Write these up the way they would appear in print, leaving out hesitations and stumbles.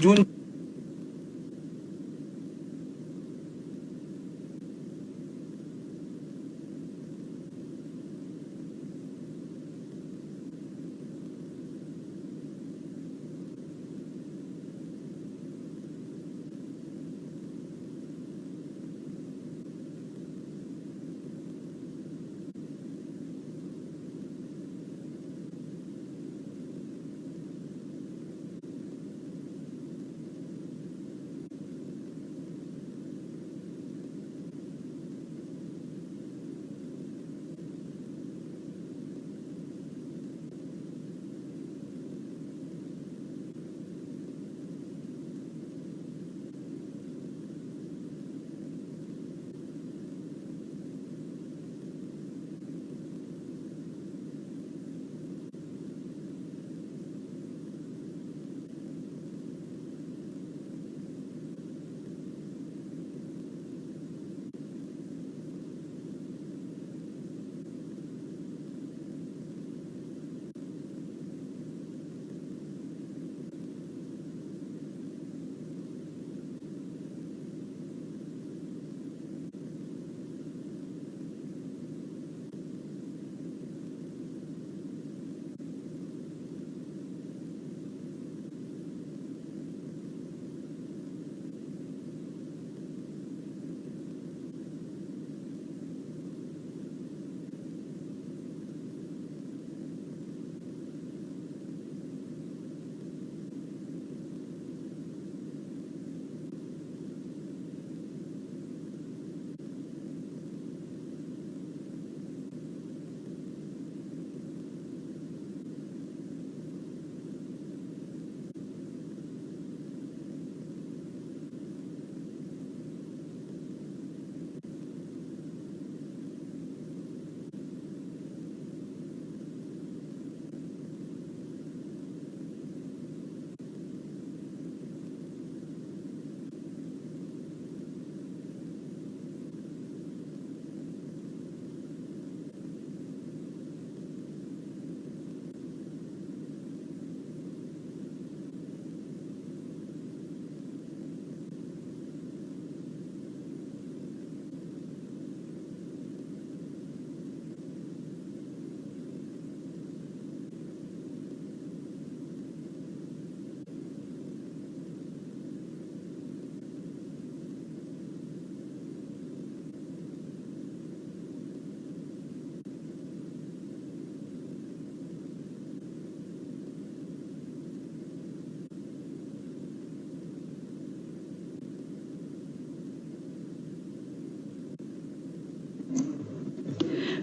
जून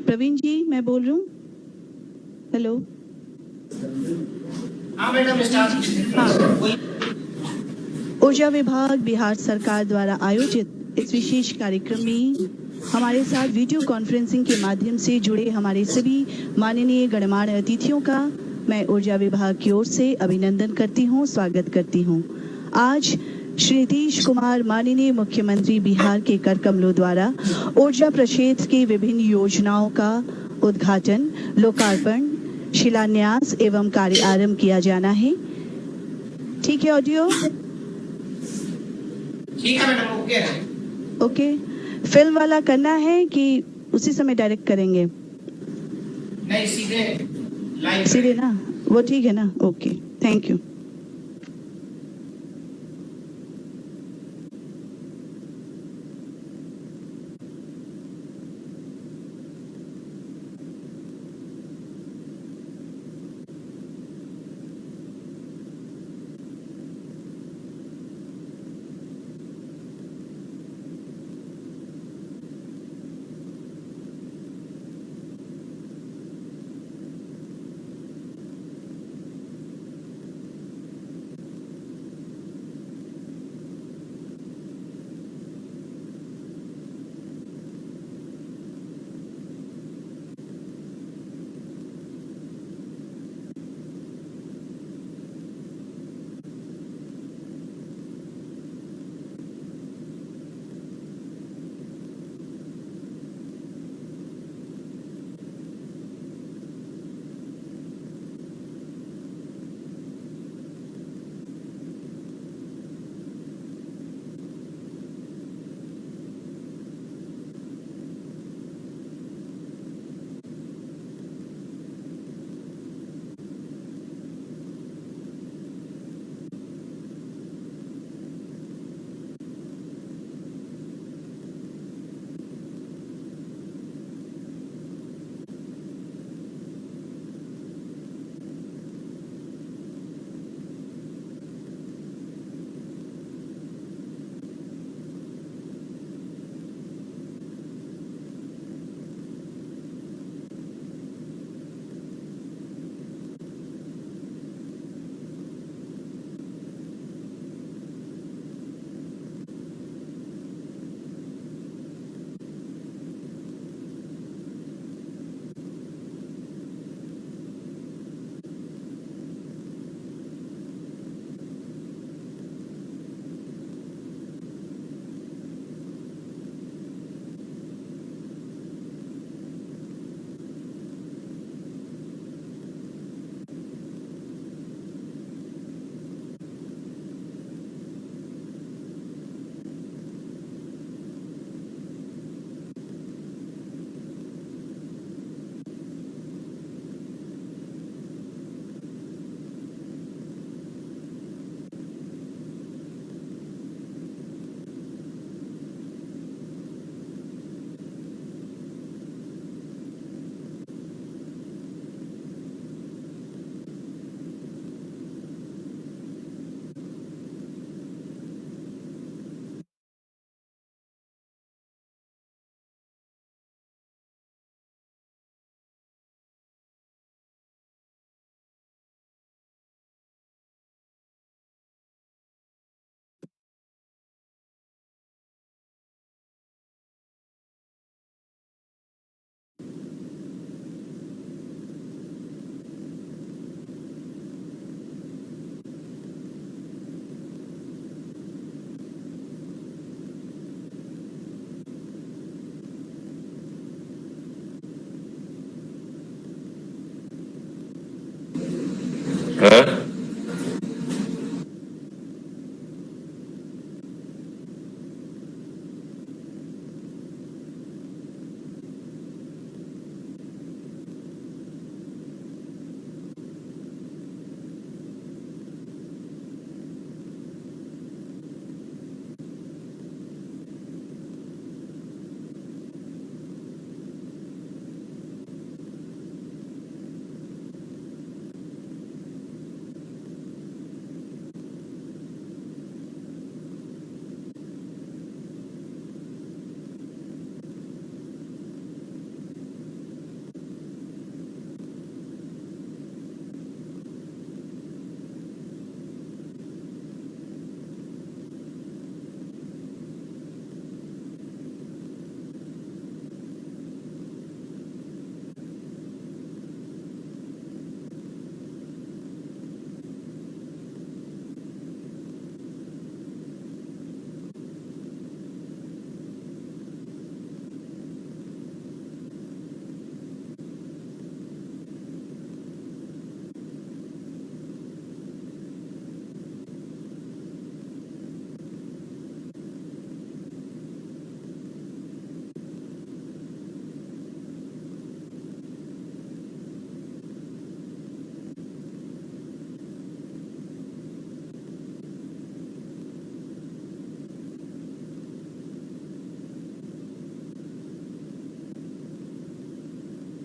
प्रवीण जी मैं बोल रही हूँ। हेलो। हाँ मैडम स्टार्ट। हाँ। ऊर्जा विभाग बिहार सरकार द्वारा आयोजित इस विशेष कार्यक्रम में हमारे साथ वीडियो कॉन्फ्रेंसिंग के माध्यम से जुड़े हमारे सभी माननीय गणमान्य अतिथियों का मैं ऊर्जा विभाग की ओर से अभिनंदन करती हूँ, स्वागत करती हूँ। आज श्री नीतीश कुमार माननीय मुख्यमंत्री बिहार के कर कमलों द्वारा ऊर्जा प्रक्षेत्र की विभिन्न योजनाओं का उद्घाटन, लोकार्पण, शिलान्यास एवं कार्य आरंभ किया जाना है। ठीक है ऑडियो? ठीक है मैडम, ओके है। ओके। फिल्म वाला करना है कि उसी समय डायरेक्ट करेंगे? नहीं सीधे लाइव सीधे ना, वो ठीक है ना? Okay, thank you.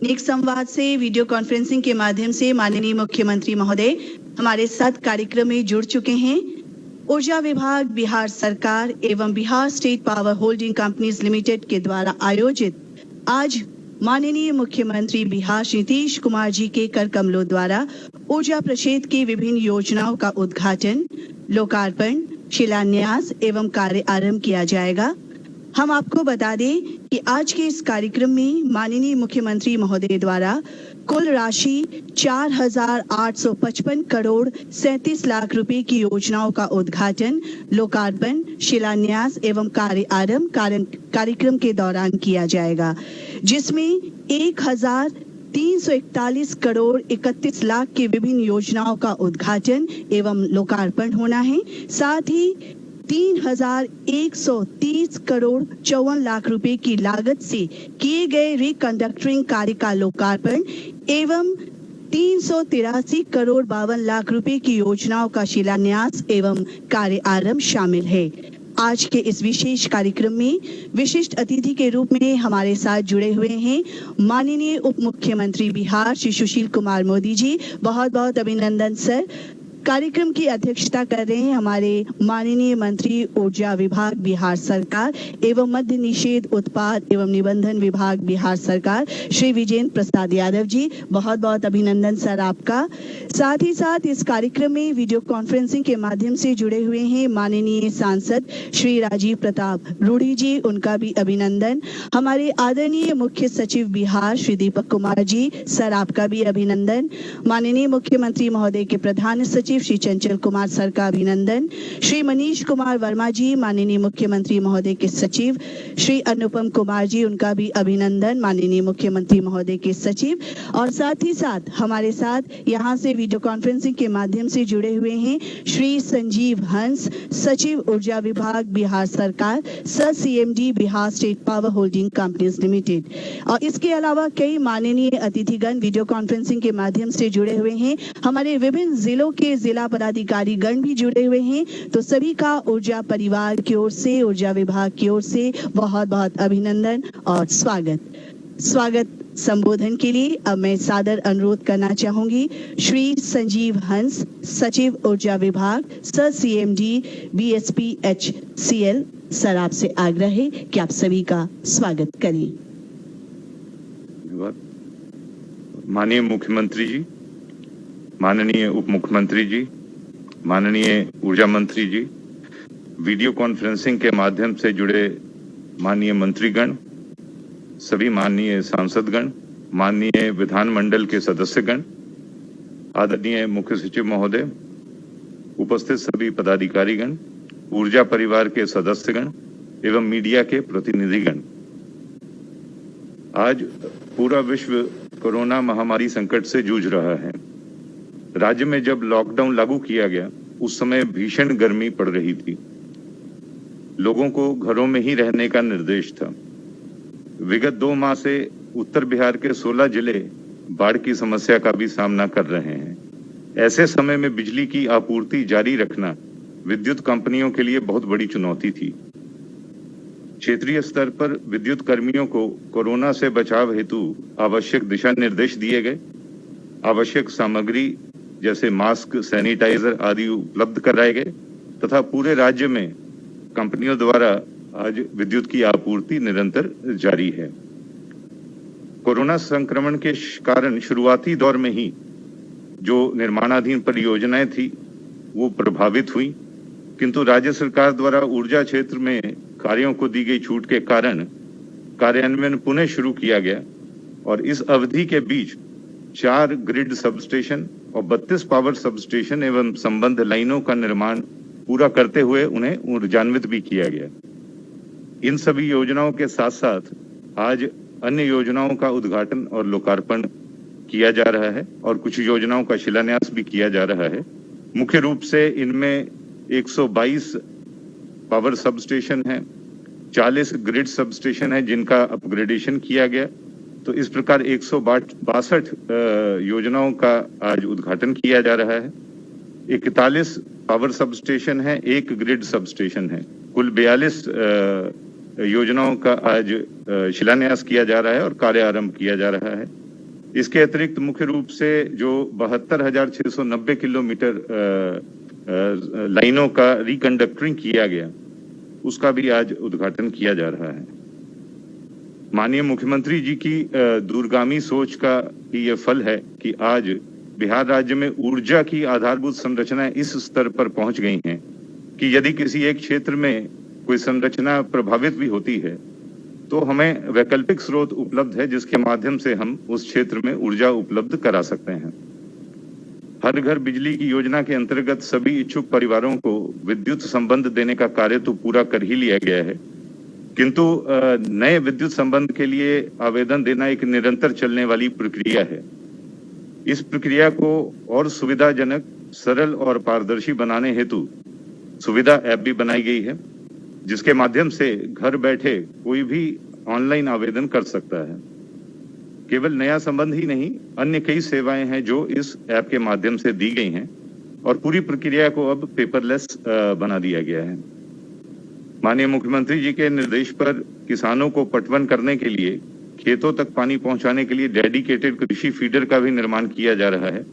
नेक संवाद से वीडियो कॉन्फ्रेंसिंग के माध्यम से माननीय मुख्यमंत्री महोदय हमारे साथ कार्यक्रम में जुड़ चुके हैं। ऊर्जा विभाग, बिहार सरकार एवं Bihar state power holding companies limited के द्वारा आयोजित आज माननीय मुख्यमंत्री बिहार नीतीश कुमार जी के कर कमलों द्वारा ऊर्जा प्रक्षेत्र की विभिन्न योजनाओं का उद्घाटन, लोकार्पण, शिलान्यास एवं कार्य आरंभ किया जाएगा। हम आपको बता दें कि आज के इस कार्यक्रम में माननीय मुख्यमंत्री महोदय द्वारा कुल राशि 4,855 करोड़ 37 लाख रुपए की योजनाओं का उद्घाटन, लोकार्पण, शिलान्यास एवं कार्य आरंभ कार्यक्रम के दौरान किया जाएगा, जिसमें 1,341 करोड़ 31 लाख की विभिन्न योजनाओं का उद्घाटन एवं लोकार्पण होना है। साथ ही 3,130 करोड़ 54 लाख रुपए की लागत से किए गए रिकंडक्टरिंग कार्य का लोकार्पण एवं 383 करोड़ 52 लाख रुपए की योजनाओं का शिलान्यास एवं कार्य आरंभ शामिल है। आज के इस विशेष कार्यक्रम में विशिष्ट अतिथि के रूप में हमारे साथ जुड़े हुए हैं माननीय उप मुख्यमंत्री बिहार श्री सुशील कुमार मोदी जी। बहुत बहुत अभिनंदन सर। कार्यक्रम की अध्यक्षता कर रहे हैं हमारे माननीय मंत्री ऊर्जा विभाग बिहार सरकार एवं मद्य निषेध उत्पाद एवं निबंधन विभाग बिहार सरकार श्री विजेंद्र प्रसाद यादव जी। बहुत बहुत अभिनंदन सर आपका। साथ ही साथ इस कार्यक्रम में वीडियो कॉन्फ्रेंसिंग के माध्यम से जुड़े हुए हैं माननीय सांसद श्री राजीव प्रताप रूडी जी, उनका भी अभिनंदन। हमारे आदरणीय मुख्य सचिव बिहार श्री दीपक कुमार जी, सर आपका भी अभिनंदन। माननीय मुख्यमंत्री महोदय के प्रधान सचिव श्री चंचल कुमार सर का अभिनंदन। श्री मनीष कुमार वर्मा जी, माननीय मुख्यमंत्री महोदय के सचिव श्री अनुपम कुमार जी, उनका भी अभिनंदन, माननीय मुख्यमंत्री महोदय के सचिव। और साथ ही साथ हमारे साथ यहाँ से वीडियो कॉन्फ्रेंसिंग के माध्यम से जुड़े हुए हैं श्री संजीव हंस, सचिव ऊर्जा विभाग बिहार सरकार, sir CMD Bihar state power holding companies limited. और इसके अलावा कई माननीय अतिथिगण वीडियो कॉन्फ्रेंसिंग के माध्यम से जुड़े हुए हैं। हमारे विभिन्न जिलों के जिला पदाधिकारी गण भी जुड़े हुए हैं। तो सभी का ऊर्जा परिवार की ओर से, ऊर्जा विभाग की ओर से बहुत बहुत अभिनंदन और स्वागत संबोधन के लिए अब मैं सादर अनुरोध करना चाहूंगी श्री संजीव हंस, सचिव ऊर्जा विभाग, सर CMD BSPHCL। सर आपसे आग्रह है कि आप सभी का स्वागत करें। माननीय मुख्यमंत्री जी, माननीय उप मुख्यमंत्री जी, माननीय ऊर्जा मंत्री जी, वीडियो कॉन्फ्रेंसिंग के माध्यम से जुड़े माननीय मंत्रीगण, सभी माननीय सांसदगण, माननीय विधानमंडल के सदस्यगण, आदरणीय मुख्य सचिव महोदय, उपस्थित सभी पदाधिकारीगण, ऊर्जा परिवार के सदस्यगण एवं मीडिया के प्रतिनिधिगण। आज पूरा विश्व कोरोना महामारी संकट से जूझ रहा है। राज्य में जब लॉकडाउन लागू किया गया उस समय भीषण गर्मी पड़ रही थी। लोगों को घरों में ही रहने का निर्देश था। विगत 2 माह से उत्तर बिहार के 16 जिले बाढ़ की समस्या का भी सामना कर रहे हैं। ऐसे समय में बिजली की आपूर्ति जारी रखना विद्युत कंपनियों के लिए बहुत बड़ी चुनौती थी। क्षेत्रीय स्तर पर विद्युत कर्मियों को कोरोना से बचाव हेतु आवश्यक दिशा निर्देश दिए गए। आवश्यक सामग्री जैसे मास्क, सैनिटाइजर आदि उपलब्ध कराए गए तथा पूरे राज्य में कंपनियों द्वारा आज विद्युत की आपूर्ति निरंतर जारी है। कोरोना संक्रमण के कारण शुरुआती दौर में ही जो निर्माणाधीन परियोजनाएं थी वो प्रभावित हुई, किंतु राज्य सरकार द्वारा ऊर्जा क्षेत्र में कार्यों को दी गई छूट के कारण कार्यान्वयन पुनः शुरू किया गया और इस अवधि के बीच 4 ग्रिड सबस्टेशन और 32 पावर सबस्टेशन एवं संबंध लाइनों का निर्माण पूरा करते हुए उन्हें ऊर्जान्वित भी किया गया। इन सभी योजनाओं के साथ साथ आज अन्य योजनाओं का उद्घाटन और लोकार्पण किया जा रहा है और कुछ योजनाओं का शिलान्यास भी किया जा रहा है। मुख्य रूप से इनमें 122 पावर सबस्टेशन है, 40 ग्रिड सबस्टेशन है जिनका अपग्रेडेशन किया गया। तो इस प्रकार 162 योजनाओं का आज उद्घाटन किया जा रहा है। 41 पावर सबस्टेशन है, 1 ग्रिड सबस्टेशन है। कुल 42 योजनाओं का आज शिलान्यास किया जा रहा है और कार्य आरंभ किया जा रहा है। इसके अतिरिक्त मुख्य रूप से जो 72,690 किलोमीटर लाइनों का रिकंडक्टरिंग किया गया, उसका भी आज उद्घाटन किया जा रहा है। माननीय मुख्यमंत्री जी की दूरगामी सोच का ही यह फल है कि आज बिहार राज्य में ऊर्जा की आधारभूत संरचनाएं इस स्तर पर पहुंच गई हैं कि यदि किसी एक क्षेत्र में कोई संरचना प्रभावित भी होती है तो हमें वैकल्पिक स्रोत उपलब्ध है जिसके माध्यम से हम उस क्षेत्र में ऊर्जा उपलब्ध करा सकते हैं। हर घर बिजली की योजना के अंतर्गत सभी इच्छुक परिवारों को विद्युत संबंध देने का कार्य तो पूरा कर ही लिया गया है, किंतु नए विद्युत संबंध के लिए आवेदन देना एक निरंतर चलने वाली प्रक्रिया है। इस प्रक्रिया को और सुविधाजनक, सरल और पारदर्शी बनाने हेतु सुविधा ऐप भी बनाई गई है, जिसके माध्यम से घर बैठे कोई भी ऑनलाइन आवेदन कर सकता है। केवल नया संबंध ही नहीं, अन्य कई सेवाएं हैं जो इस ऐप के माध्यम से दी गई हैं और पूरी प्रक्रिया को अब पेपरलेस बना दिया गया है। माननीय मुख्यमंत्री जी के निर्देश पर किसानों को पटवन करने के लिए, खेतों तक पानी पहुंचाने के लिए डेडिकेटेड कृषि फीडर का भी निर्माण किया जा रहा है।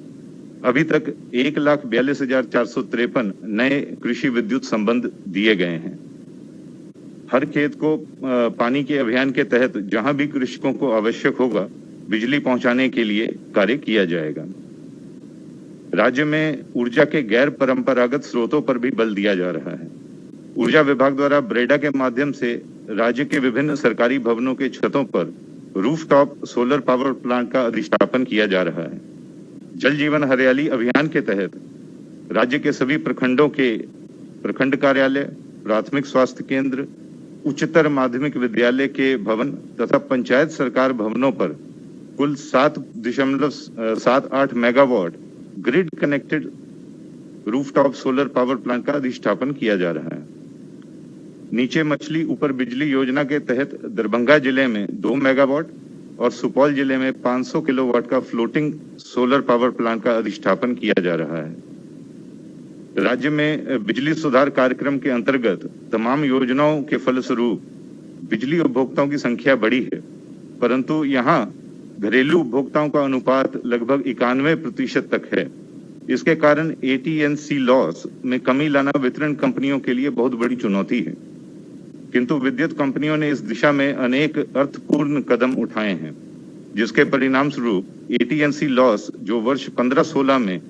अभी तक 1,42,453 नए कृषि विद्युत संबंध दिए गए हैं। हर खेत को पानी के अभियान के तहत जहां भी कृषकों को आवश्यक होगा बिजली पहुंचाने के लिए कार्य किया जाएगा। राज्य में ऊर्जा के गैर परंपरागत स्रोतों पर भी बल दिया जा रहा है। ऊर्जा विभाग द्वारा ब्रेडा के माध्यम से राज्य के विभिन्न सरकारी भवनों के छतों पर रूफटॉप सोलर पावर प्लांट का अधिष्ठापन किया जा रहा है। जल जीवन हरियाली अभियान के तहत राज्य के सभी प्रखंडों के प्रखंड कार्यालय, प्राथमिक स्वास्थ्य केंद्र, उच्चतर माध्यमिक विद्यालय के भवन तथा पंचायत सरकार भवनों पर कुल 7.78 megawatt grid connected rooftop solar power plant का अधिष्ठापन किया जा रहा है। नीचे मछली ऊपर बिजली योजना के तहत दरभंगा जिले में 2 मेगावाट और सुपौल जिले में 500 किलोवाट का फ्लोटिंग सोलर पावर प्लांट का अधिष्ठापन किया जा रहा है। राज्य में बिजली सुधार कार्यक्रम के अंतर्गत तमाम योजनाओं के फलस्वरूप बिजली उपभोक्ताओं की संख्या बढ़ी है, परंतु यहाँ घरेलू उपभोक्ताओं का अनुपात लगभग 91% तक है। इसके कारण AT&C लॉस में कमी लाना वितरण कंपनियों के लिए बहुत बड़ी चुनौती है, किंतु विद्युत कंपनियों ने इस दिशा में अनेक अर्थपूर्ण कदम उठाए हैं, जिसके परिणाम स्वरूप AT&C लॉस जो वर्ष 15-16 में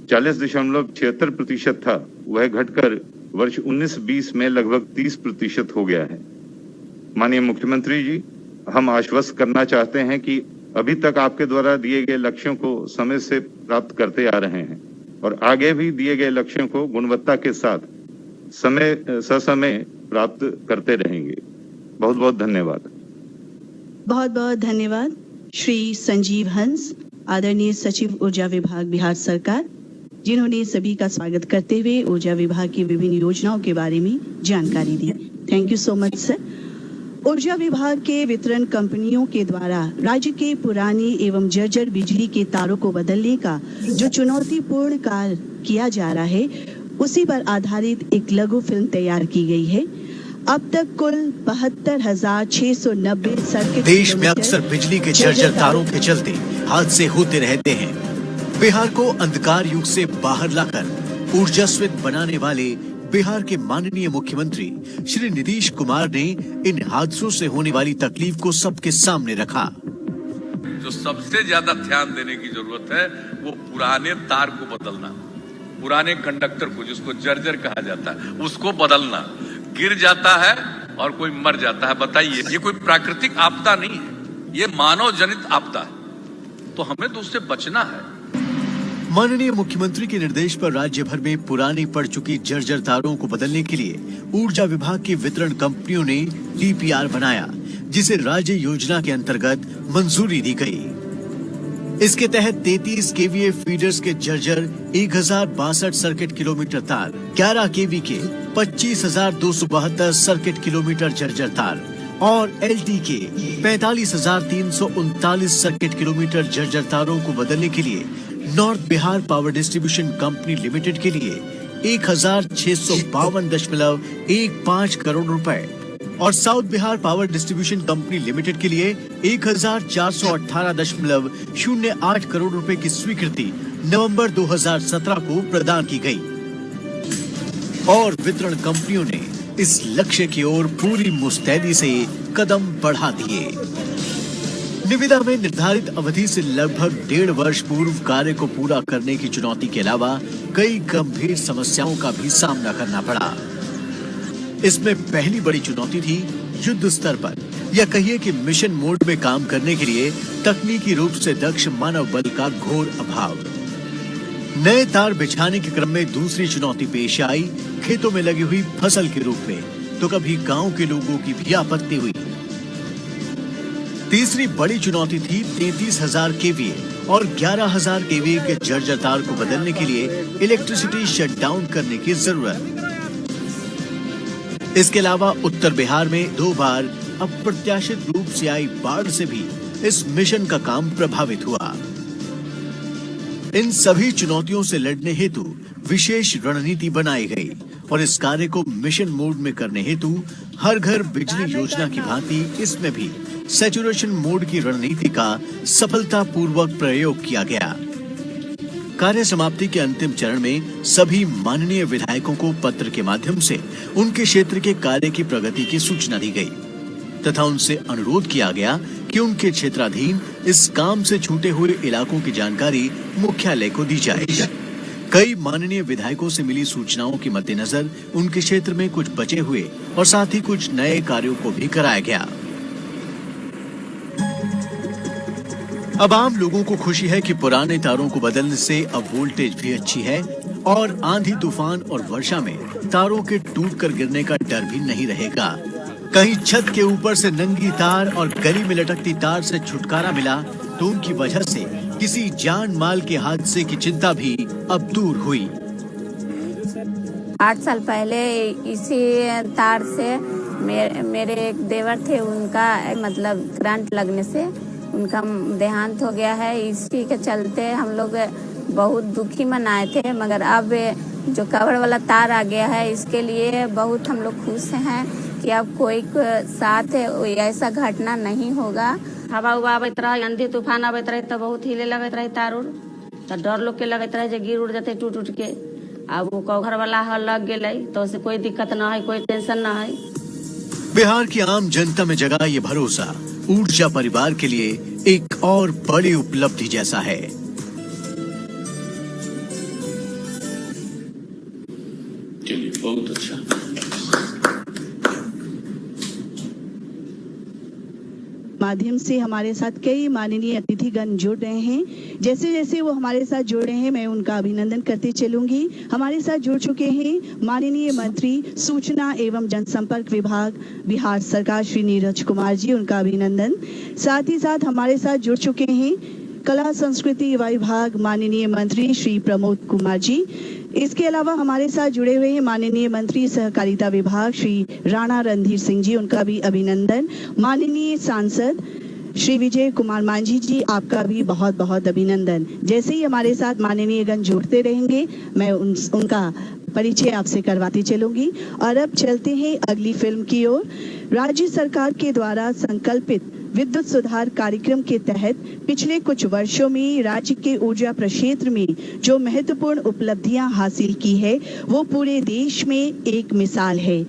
40.76% था, वह घटकर वर्ष 19-20 में लगभग 30% हो गया है। माननीय मुख्यमंत्री जी, हम आश्वस्त करना चाहते हैं कि अभी तक आपके द्वारा दिए गए लक्ष्यों को समय से प्राप्त करते आ रहे हैं और आगे भी दिए गए लक्ष्यों को गुणवत्ता के साथ ससमय प्राप्त करते रहेंगे। बहुत बहुत धन्यवाद। बहुत बहुत धन्यवाद श्री संजीव हंस, आदरणीय सचिव ऊर्जा विभाग बिहार सरकार, जिन्होंने सभी का स्वागत करते हुए ऊर्जा विभाग की विभिन्न योजनाओं के बारे में जानकारी दी। Thank you so much sir. ऊर्जा विभाग के वितरण कंपनियों के द्वारा राज्य के पुरानी एवं जर्जर बिजली के तारों को बदलने का जो चुनौतीपूर्ण कार्य किया जा रहा है, उसी पर आधारित एक लघु फिल्म तैयार की गई है। अब तक कुल 72,690 सर्किट देश में अक्सर बिजली के जर्जर तारों के चलते हादसे होते रहते हैं। बिहार को अंधकार युग से बाहर लाकर ऊर्जास्वित बनाने वाले बिहार के माननीय मुख्यमंत्री श्री नीतीश कुमार ने इन हादसों से होने वाली तकलीफ को सबके सामने रखा। जो सबसे ज्यादा ध्यान देने की जरूरत है वो पुराने तार को बदलना, पुराने कंडक्टर को, जिसको जर्जर कहा जाता है, उसको बदलना। गिर जाता है और कोई मर जाता है। बताइए, ये कोई प्राकृतिक आपदा नहीं है, ये मानव जनित आपदा है, तो हमें तो उससे बचना है। माननीय मुख्यमंत्री के निर्देश पर राज्य भर में पुरानी पड़ चुकी जर्जर तारों को बदलने के लिए ऊर्जा विभाग की वितरण कंपनियों ने DPR बनाया, जिसे राज्य योजना के अंतर्गत मंजूरी दी गई। इसके तहत 33 kVA फीडर्स के जर्जर 1062 सर्किट किलोमीटर तार, 11 kV के 25,272 सर्किट किलोमीटर जर्जर तार और LT के 45,339 सर्किट किलोमीटर जर्जर तारों को बदलने के लिए north Bihar power distribution company limited के लिए 1,652.15 करोड़ रुपए और south Bihar power distribution company limited के लिए 1418.08 करोड़ रुपए की स्वीकृति नवंबर 2017 को प्रदान की गई और वितरण कंपनियों ने इस लक्ष्य की ओर पूरी मुस्तैदी से कदम बढ़ा दिए। निविदा में निर्धारित अवधि से लगभग 1.5 वर्ष पूर्व कार्य को पूरा करने की चुनौती के अलावा कई गंभीर समस्याओं का भी सामना करना पड़ा। इसमें पहली बड़ी चुनौती थी युद्ध स्तर पर या कहिए कि मिशन मोड में काम करने के लिए तकनीकी रूप से दक्ष मानव बल का घोर अभाव। नए तार बिछाने के क्रम में दूसरी चुनौती पेश आई खेतों में लगी हुई फसल के रूप में, तो कभी गांव के लोगों की भी आपत्ति हुई। तीसरी बड़ी चुनौती थी 33,000 केवीए और 11,000 केवीए के जर्जर तार को बदलने के लिए इलेक्ट्रिसिटी शटडाउन करने की जरूरत। इसके अलावा उत्तर बिहार में 2 बार अप्रत्याशित रूप से आई बाढ़ से भी इस मिशन का काम प्रभावित हुआ। इन सभी चुनौतियों से लड़ने हेतु विशेष रणनीति बनाई गई और इस कार्य को मिशन मोड में करने हेतु हर घर बिजली योजना की भांति इसमें भी सैचुरेशन मोड की रणनीति का सफलतापूर्वक प्रयोग किया गया। कार्य समाप्ति के अंतिम चरण में सभी माननीय विधायकों को पत्र के माध्यम से उनके क्षेत्र के कार्य की प्रगति की सूचना दी गई तथा उनसे अनुरोध किया गया कि उनके क्षेत्राधीन इस काम से छूटे हुए इलाकों की जानकारी मुख्यालय को दी जाए। कई माननीय विधायकों से मिली सूचनाओं के मद्देनजर उनके क्षेत्र में कुछ बचे हुए और साथ ही कुछ नए कार्यों को भी कराया गया। अब आम लोगों को खुशी है कि पुराने तारों को बदलने से अब वोल्टेज भी अच्छी है और आंधी तूफान और वर्षा में तारों के टूटकर गिरने का डर भी नहीं रहेगा। कहीं छत के ऊपर से नंगी तार और गली में लटकती तार से छुटकारा मिला तो उनकी वजह से किसी जान माल के हादसे की चिंता भी अब दूर हुई। 8 साल पहले इसी तार से मेरे एक देवर थे, उनका मतलब करंट लगने से उनका देहांत हो गया है। इसी के चलते हम लोग बहुत दुखी मनाए थे, मगर अब जो कवर वाला तार आ गया है इसके लिए बहुत हम लोग खुश हैं कि अब कोई साथ ऐसा घटना नहीं होगा। हवा उवा आबैत रहे, आंधी तूफान आबैत रहे तो बहुत हिले लगत रहे तार उर, तो डर लोग के लगत रहे जो गिर उड़ जाते टूट उठ के। अब वो कवर वाला लग गए तो उससे कोई दिक्कत ना है, कोई टेंशन ना है। बिहार की आम जनता में जगा ये भरोसा ऊर्जा परिवार के लिए एक और बड़ी उपलब्धि जैसा है। चलिए, बहुत अच्छा। माध्यम से हमारे साथ कई माननीय अतिथिगण जुड़ रहे हैं। जैसे जैसे वो हमारे साथ जुड़ रहे हैं मैं उनका अभिनंदन करते चलूंगी। हमारे साथ जुड़ चुके हैं माननीय मंत्री सूचना एवं जनसंपर्क विभाग बिहार सरकार श्री नीरज कुमार जी, उनका अभिनंदन। साथ ही साथ हमारे साथ जुड़ चुके हैं कला संस्कृति विभाग माननीय मंत्री श्री प्रमोद कुमार जी। इसके अलावा हमारे साथ जुड़े हुए हैं माननीय मंत्री सहकारिता विभाग श्री राणा रणधीर सिंह जी, उनका भी अभिनंदन। माननीय सांसद श्री विजय कुमार मांझी जी, आपका भी बहुत बहुत अभिनंदन। जैसे ही हमारे साथ माननीय गण जुड़ते रहेंगे मैं उनका परिचय आपसे करवाती चलूंगी। और अब चलते हैं अगली फिल्म की ओर। राज्य सरकार के द्वारा संकल्पित विद्युत सुधार कार्यक्रम के तहत पिछले कुछ वर्षों में राज्य के ऊर्जा प्रक्षेत्र में जो महत्वपूर्ण उपलब्धियां हासिल की है वो पूरे देश में एक मिसाल है।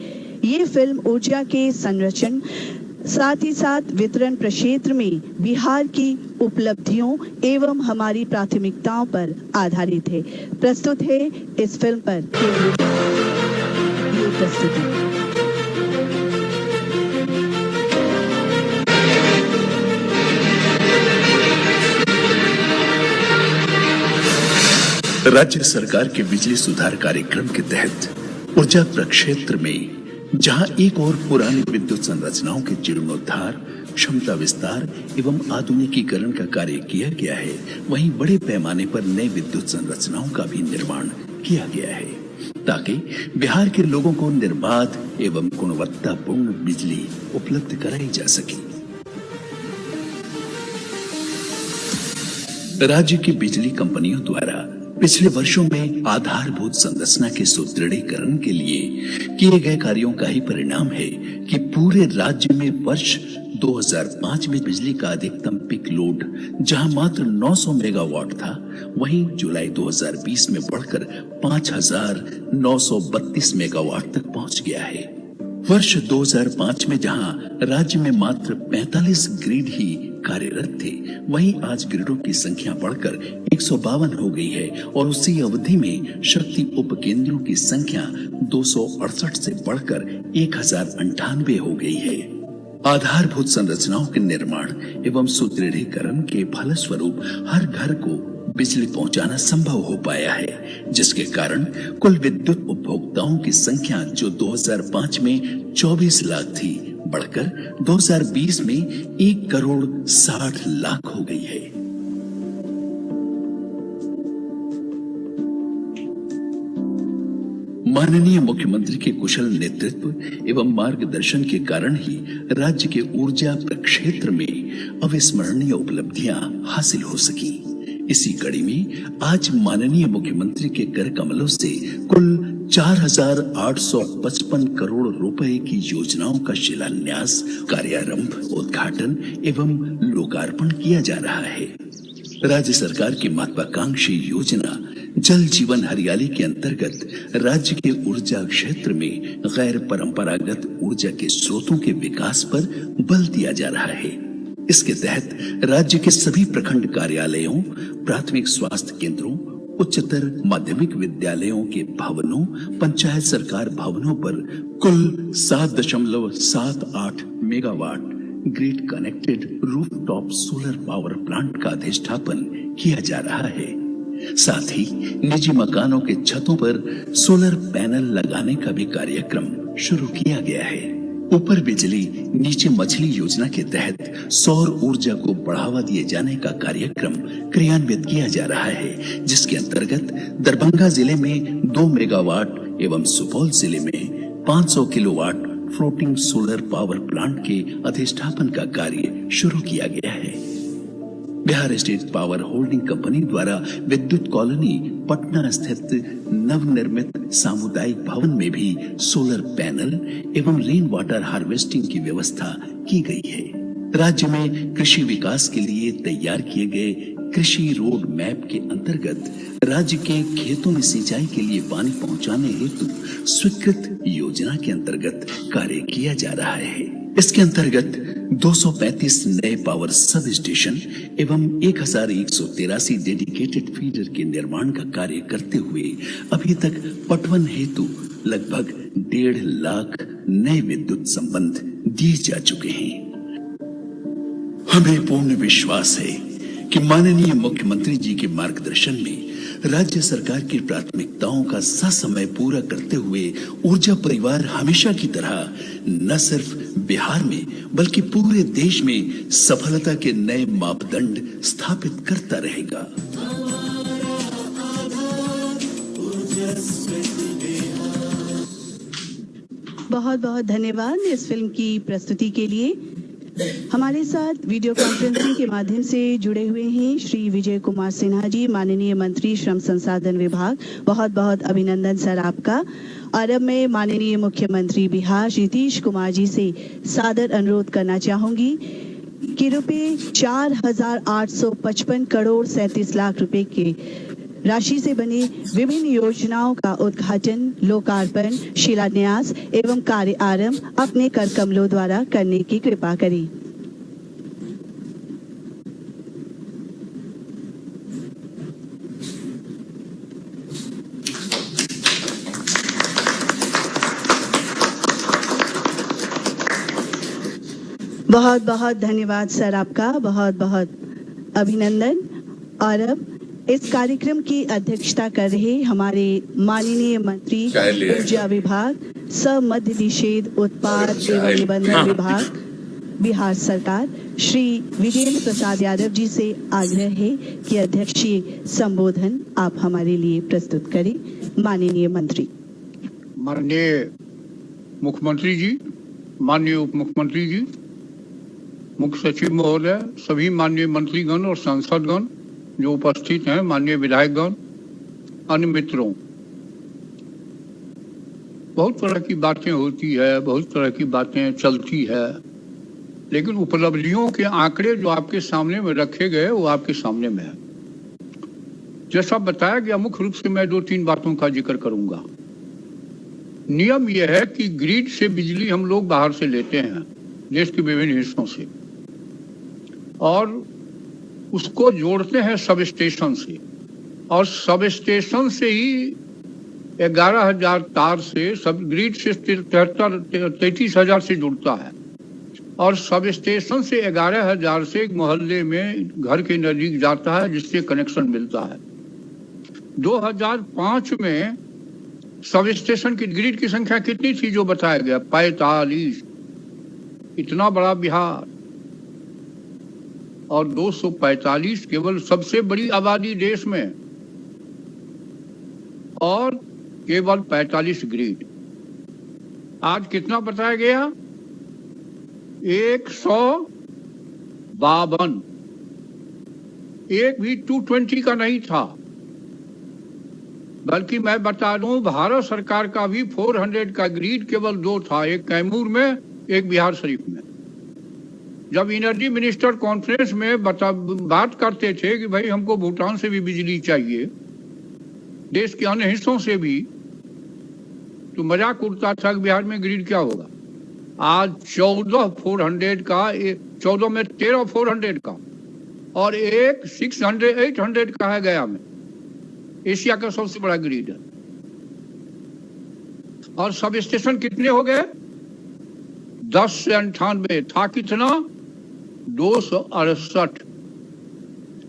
ये फिल्म ऊर्जा के संरक्षण साथ ही साथ वितरण प्रक्षेत्र में बिहार की उपलब्धियों एवं हमारी प्राथमिकताओं पर आधारित है। प्रस्तुत है इस फिल्म पर ये प्रस्तुति। राज्य सरकार के बिजली सुधार कार्यक्रम के तहत ऊर्जा प्रक्षेत्र में जहां एक और पुरानी विद्युत संरचनाओं के जीर्णोद्धार, क्षमता विस्तार एवं आधुनिकीकरण का कार्य किया गया है, वहीं बड़े पैमाने पर नई विद्युत संरचनाओं का भी निर्माण किया गया है ताकि बिहार के लोगों को निर्बाध एवं गुणवत्तापूर्ण बिजली उपलब्ध कराई जा सके। राज्य की बिजली कंपनियों द्वारा पिछले वर्षों में आधारभूत संरचना के सुदृढ़ीकरण के लिए किए गए कार्यों का ही परिणाम है कि पूरे राज्य में वर्ष 2005 में बिजली का अधिकतम पीक लोड जहां मात्र 900 मेगावाट था, वहीं जुलाई 2020 में बढ़कर 5,932 मेगावाट तक पहुंच गया है। वर्ष 2005 में जहां राज्य में मात्र 45 ग्रिड ही कार्यरत थे, वहीं आज ग्रिडों की संख्या बढ़कर 152 हो गई है और उसी अवधि में शक्ति उपकेंद्रों की संख्या 268 से बढ़कर 1098 हो गई है। आधारभूत संरचनाओं के निर्माण एवं सुदृढ़ीकरण के फलस्वरूप हर घर को बिजली पहुंचाना संभव हो पाया है, जिसके कारण कुल विद्युत उपभोक्ताओं की संख्या जो 2005 में 24 लाख थी, बढ़कर 2020 में 1,60,00,000 हो गई है। माननीय मुख्यमंत्री के कुशल नेतृत्व एवं मार्गदर्शन के कारण ही राज्य के ऊर्जा प्रक्षेत्र में अविस्मरणीय उपलब्धियां हासिल हो सकी। इसी कड़ी में आज माननीय मुख्यमंत्री के कर कमलों से कुल 4,855 करोड़ रुपए की योजनाओं का शिलान्यास, कार्यारंभ, उद्घाटन एवं लोकार्पण किया जा रहा है। राज्य सरकार की महत्वाकांक्षी योजना जल जीवन हरियाली के अंतर्गत राज्य के ऊर्जा क्षेत्र में गैर परंपरागत ऊर्जा के स्रोतों के विकास पर बल दिया जा रहा है। इसके तहत राज्य के सभी प्रखंड कार्यालयों, प्राथमिक स्वास्थ्य केंद्रों, उच्चतर माध्यमिक विद्यालयों के भवनों, पंचायत सरकार भवनों पर कुल 7.78 megawatt grid connected rooftop solar power plant का अधिष्ठापन किया जा रहा है। साथ ही निजी मकानों के छतों पर सोलर पैनल लगाने का भी कार्यक्रम शुरू किया गया है। ऊपर बिजली नीचे मछली योजना के तहत सौर ऊर्जा को बढ़ावा दिए जाने का कार्यक्रम क्रियान्वित किया जा रहा है, जिसके अंतर्गत दरभंगा जिले में 2 मेगावाट एवं सुपौल जिले में 500 kilowatt floating solar power plant के अधिष्ठापन का कार्य शुरू किया गया है। Bihar state power holding company द्वारा विद्युत कॉलोनी पटना स्थित नवनिर्मित सामुदायिक भवन में भी सोलर पैनल एवं रेन वाटर हार्वेस्टिंग की व्यवस्था की गई है। राज्य में कृषि विकास के लिए तैयार किए गए कृषि रोड मैप के अंतर्गत राज्य के खेतों में सिंचाई के लिए पानी पहुंचाने हेतु स्वीकृत योजना के अंतर्गत कार्य किया जा रहा है। इसके अंतर्गत 235 नए पावर सब स्टेशन एवं 1,183 डेडिकेटेड फीडर के निर्माण का कार्य करते हुए अभी तक पटवन हेतु लगभग 1.5 लाख नए विद्युत संबंध दिए जा चुके हैं। हमें पूर्ण विश्वास है कि माननीय मुख्यमंत्री जी के मार्गदर्शन में राज्य सरकार की प्राथमिकताओं का ससमय पूरा करते हुए ऊर्जा परिवार हमेशा की तरह न सिर्फ बिहार में बल्कि पूरे देश में सफलता के नए मापदंड स्थापित करता रहेगा। बहुत बहुत धन्यवाद इस फिल्म की प्रस्तुति के लिए। हमारे साथ वीडियो कॉन्फ्रेंसिंग के माध्यम से जुड़े हुए हैं श्री विजय कुमार सिन्हा जी, माननीय मंत्री श्रम संसाधन विभाग। बहुत बहुत अभिनंदन सर आपका। और अब मैं माननीय मुख्यमंत्री बिहार श्री नीतीश कुमार जी से सादर अनुरोध करना चाहूंगी कि रुपये 4,855 करोड़ 37 लाख रुपए के राशि से बनी विभिन्न योजनाओं का उद्घाटन, लोकार्पण, शिलान्यास एवं कार्य आरंभ अपने कर कमलों द्वारा करने की कृपा करें। बहुत बहुत धन्यवाद सर आपका, बहुत बहुत अभिनंदन। और अब इस कार्यक्रम की अध्यक्षता कर रहे हमारे माननीय मंत्री ऊर्जा विभाग, मध्य निषेध उत्पाद एवं निबंधन विभाग बिहार सरकार श्री विजेंद्र प्रसाद यादव जी से आग्रह है कि अध्यक्षीय संबोधन आप हमारे लिए प्रस्तुत करें। माननीय मंत्री। माननीय मुख्यमंत्री जी, माननीय उप मुख्यमंत्री जी, मुख्य सचिव महोदय, सभी माननीय मंत्रीगण और सांसदगण जो उपस्थित हैं, माननीय विधायकगण, अन्य मित्रों, बहुत तरह की बातें होती है, बहुत तरह की बातें चलती है, लेकिन उपलब्धियों के आंकड़े जो आपके सामने में रखे गए वो आपके सामने में है। जैसा बताया गया, मुख्य रूप से मैं 2-3 बातों का जिक्र करूंगा। नियम यह है कि ग्रिड से बिजली हम लोग बाहर से लेते हैं, देश के विभिन्न हिस्सों से, और उसको जोड़ते हैं सब स्टेशन से, और सब स्टेशन से ही 11,000 तार से सब ग्रिड से 33,000 से जुड़ता है, और सब स्टेशन से 11,000 से एक मोहल्ले में घर के नजदीक जाता है, जिससे कनेक्शन मिलता है। 2005 में सब स्टेशन की ग्रिड की संख्या कितनी थी जो बताया गया? 45। इतना बड़ा बिहार, और 245 केवल सबसे बड़ी आबादी देश में, और केवल 45 ग्रिड। आज कितना बताया गया? 152। एक भी 220 का नहीं था, बल्कि मैं बता दूं, भारत सरकार का भी 400 का ग्रिड केवल 2 था, एक कैमूर में, एक बिहार शरीफ में। जब एनर्जी मिनिस्टर कॉन्फ्रेंस में बात करते थे कि भाई हमको भूटान से भी बिजली चाहिए, देश के अन्य हिस्सों से भी, तो मजाक उड़ता था कि बिहार में ग्रिड क्या होगा। आज 14 400 का, 14 में 13 400 का, और एक 800 का है गया में। एशिया का सबसे बड़ा ग्रिड है। और सब स्टेशन कितने हो गए? 10 से 98 था। कितना? 268।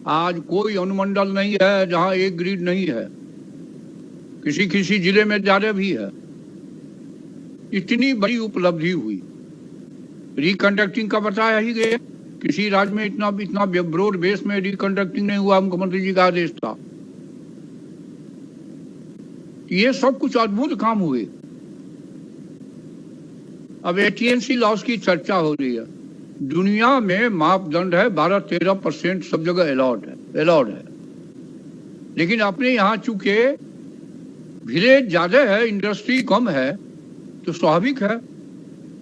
आज कोई अनुमंडल नहीं है जहां एक ग्रिड नहीं है, किसी किसी जिले में ज्यादा भी है। इतनी बड़ी उपलब्धि हुई। रिकंडक्टिंग का बताया ही गया, किसी राज्य में इतना ब्रॉड बेस में रिकंडक्टिंग नहीं हुआ, मुख्यमंत्री जी का आदेश था। ये सब कुछ अद्भुत काम हुए। अब AT&C लॉस की चर्चा हो रही है। दुनिया में मापदंड है 12-13% सब जगह अलाउड है, लेकिन अपने यहाँ चूंकि विलेज ज्यादा है, इंडस्ट्री कम है, तो स्वाभाविक है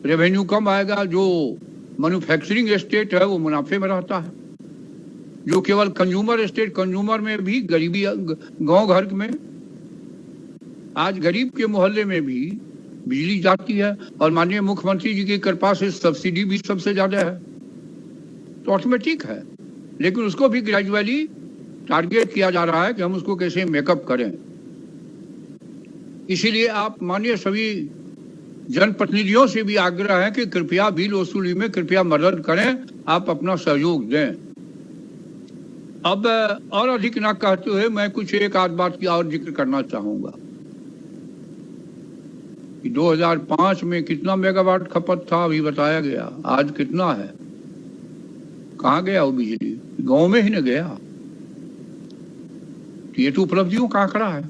रेवेन्यू कम आएगा। जो मैन्युफैक्चरिंग स्टेट है वो मुनाफे में रहता है, जो केवल कंज्यूमर स्टेट, कंज्यूमर में भी गरीबी, गांव घर में आज गरीब के मोहल्ले में भी बिजली जाती है, और माननीय मुख्यमंत्री जी की कृपा से सब्सिडी भी सबसे ज्यादा है, तो ऑटोमेटिक है। लेकिन उसको भी ग्रेजुअली टारगेट किया जा रहा है कि हम उसको कैसे मेकअप करें। इसीलिए आप माननीय सभी जनप्रतिनिधियों से भी आग्रह है कि कृपया बिल वसूली में कृपया मदद करें, आप अपना सहयोग दें। अब और अधिक ना कहते हुए मैं कुछ एक आध बात की और जिक्र करना चाहूंगा कि 2005 में कितना मेगावाट खपत था अभी बताया गया, आज कितना है? कहाँ गया वो बिजली? गांव में ही न गया। ये तो उपलब्धियों का आंकड़ा है।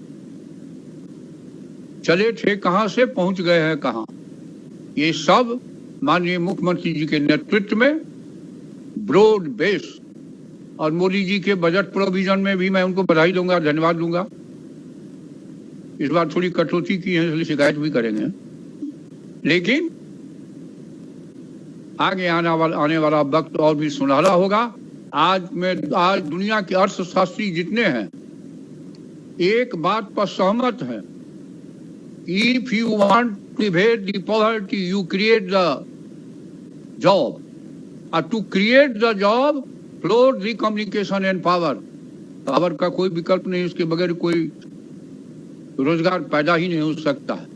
चले थे कहां से पहुंच गए हैं कहां। ये सब माननीय मुख्यमंत्री जी के नेतृत्व में ब्रॉड बेस, और मोदी जी के बजट प्रोविजन में भी मैं उनको बधाई दूंगा, धन्यवाद दूंगा। इस बार थोड़ी कटौती की है, इसलिए शिकायत भी करेंगे, लेकिन आगे आने वाला वक्त और भी सुनहरा होगा। आज दुनिया के अर्थशास्त्री जितने हैं एक बात पर सहमत हैं, if you want to evade the poverty, you create the job, and to create the job flow the communication and power। Power का कोई विकल्प नहीं, उसके बगैर कोई रोजगार पैदा ही नहीं हो सकता है।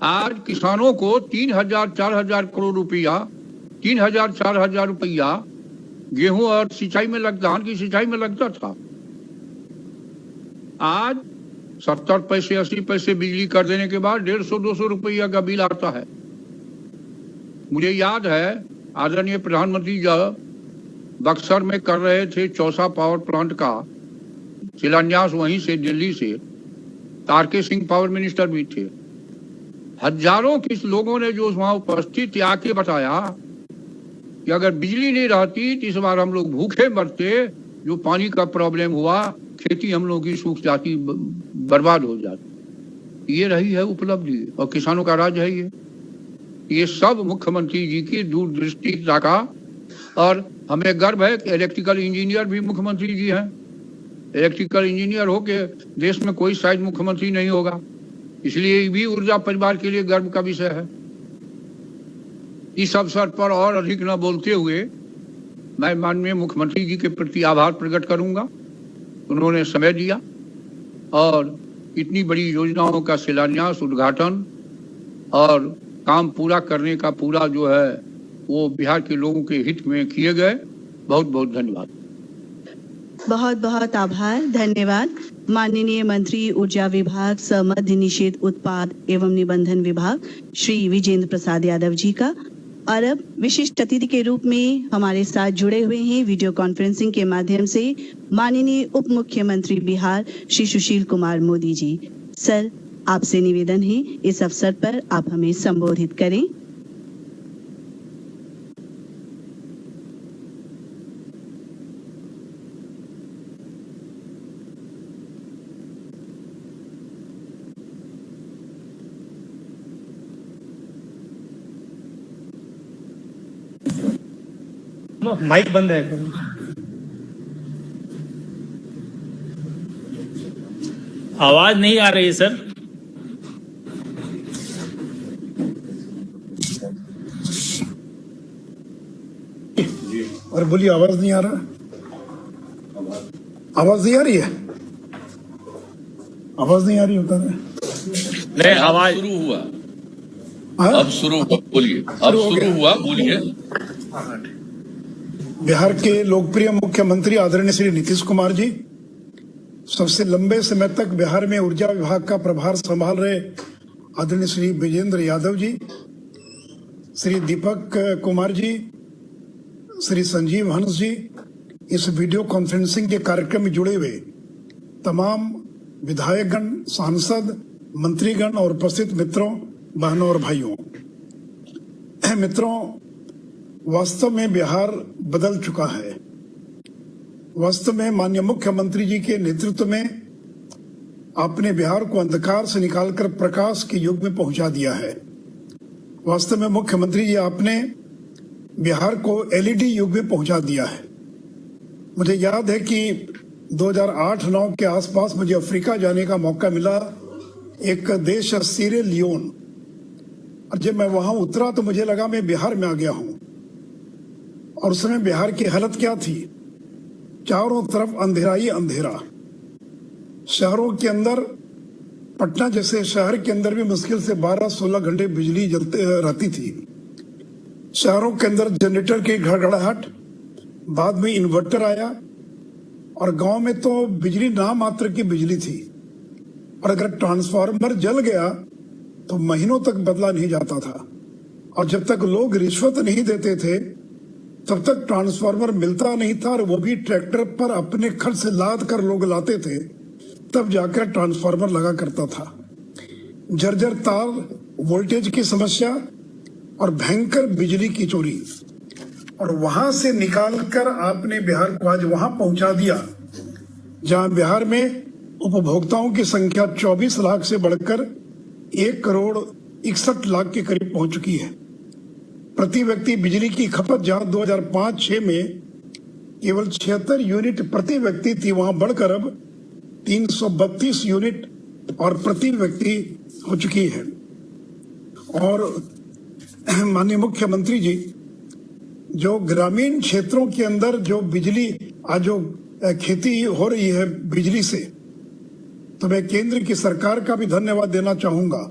आज किसानों को 3,000-4,000 करोड़ रुपया, 3,000-4,000 रुपया गेहूं और सिंचाई में धान की सिंचाई में लगता था। आज 70 पैसे 80 पैसे बिजली कर देने के बाद 150-200 रुपया का बिल आता है। मुझे याद है आदरणीय प्रधानमंत्री जी बक्सर में कर रहे थे चौसा पावर प्लांट का शिलान्यास, वहीं से दिल्ली से तारके सिंह पावर मिनिस्टर भी थे। हजारों किस लोगों ने जो वहां उपस्थित थे आके बताया कि अगर बिजली नहीं रहती तो इस बार हम लोग भूखे मरते। जो पानी का प्रॉब्लम हुआ, खेती हम लोगों की सूख जाती, बर्बाद हो जाती। ये रही है उपलब्धि और किसानों का राज है ये सब मुख्यमंत्री जी की दूरदृष्टिता का। और हमें गर्व है कि इलेक्ट्रिकल इंजीनियर भी मुख्यमंत्री जी हैं। इलेक्ट्रिकल इंजीनियर हो के देश में कोई शायद मुख्यमंत्री नहीं होगा, इसलिए भी ऊर्जा परिवार के लिए गर्व का विषय है। इस अवसर पर और अधिक न बोलते हुए मैं माननीय मुख्यमंत्री जी के प्रति आभार प्रकट करूंगा। उन्होंने समय दिया और इतनी बड़ी योजनाओं का शिलान्यास, उद्घाटन और काम पूरा करने का पूरा जो है वो बिहार के लोगों के हित में किए गए। बहुत बहुत धन्यवाद। बहुत बहुत आभार, धन्यवाद माननीय मंत्री ऊर्जा विभाग सह मद्य निषेध उत्पाद एवं निबंधन विभाग श्री विजेंद्र प्रसाद यादव जी का। और अब विशिष्ट अतिथि के रूप में हमारे साथ जुड़े हुए हैं वीडियो कॉन्फ्रेंसिंग के माध्यम से माननीय उप मुख्यमंत्री बिहार श्री सुशील कुमार मोदी जी। सर, आपसे निवेदन है इस अवसर पर आप हमें संबोधित करें। माइक बंद है। आवाज नहीं आ रही है सर। और बोलिए, आवाज नहीं आ रहा? आवाज नहीं आ रही है? आवाज नहीं आ रही होता है? नहीं, आवाज शुरू हुआ। हाँ? अब शुरू हुआ, बोलिए। अब शुरू हुआ, बोलिए। बिहार के लोकप्रिय मुख्यमंत्री आदरणीय श्री नीतीश कुमार जी, सबसे लंबे समय तक बिहार में ऊर्जा विभाग का प्रभार संभाल रहे आदरणीय श्री विजेंद्र यादव जी, श्री दीपक कुमार जी, श्री संजीव हंस जी, इस वीडियो कॉन्फ्रेंसिंग के कार्यक्रम में जुड़े हुए तमाम विधायकगण, सांसद, मंत्रीगण और उपस्थित मित्रों, बहनों और भाइयों। मित्रों, वास्तव में बिहार बदल चुका है। वास्तव में माननीय मुख्यमंत्री जी के नेतृत्व में आपने बिहार को अंधकार से निकालकर प्रकाश के युग में पहुंचा दिया है। वास्तव में मुख्यमंत्री जी, आपने बिहार को एलईडी युग में पहुंचा दिया है। मुझे याद है कि 2008-9 के आसपास मुझे अफ्रीका जाने का मौका मिला, एक देश है सीरे लियोन, और जब मैं वहां उतरा तो मुझे लगा मैं बिहार में आ गया हूं। और उस समय बिहार की हालत क्या थी? चारों तरफ अंधेरा ही अंधेरा। शहरों के अंदर, पटना जैसे शहर के अंदर भी मुश्किल से 12-16 घंटे बिजली जलते रहती थी। शहरों के अंदर जनरेटर की घड़घड़ाहट, बाद में इन्वर्टर आया, और गांव में तो बिजली नाम मात्र की बिजली थी, और अगर ट्रांसफार्मर जल गया तो महीनों तक बदला नहीं जाता था। और जब तक लोग रिश्वत नहीं देते थे तब तक ट्रांसफार्मर मिलता नहीं था, और वो भी ट्रैक्टर पर अपने खर्च से लाद कर लोग लाते थे, तब जाकर ट्रांसफार्मर लगा करता था। जर्जर तार, वोल्टेज की समस्या और भयंकर बिजली की चोरी, और वहां से निकालकर आपने बिहार को आज वहां पहुंचा दिया जहां बिहार में उपभोक्ताओं की संख्या 24 लाख से बढ़कर 1,61 लाख के करीब पहुंच चुकी है। प्रति व्यक्ति बिजली की खपत जहां 2005-6 में केवल 76 यूनिट प्रति व्यक्ति थी, वहां बढ़कर अब 332 यूनिट और प्रति व्यक्ति हो चुकी है। और माननीय मुख्यमंत्री जी, जो ग्रामीण क्षेत्रों के अंदर जो बिजली आज जो खेती हो रही है बिजली से, तो मैं केंद्र की सरकार का भी धन्यवाद देना चाहूंगा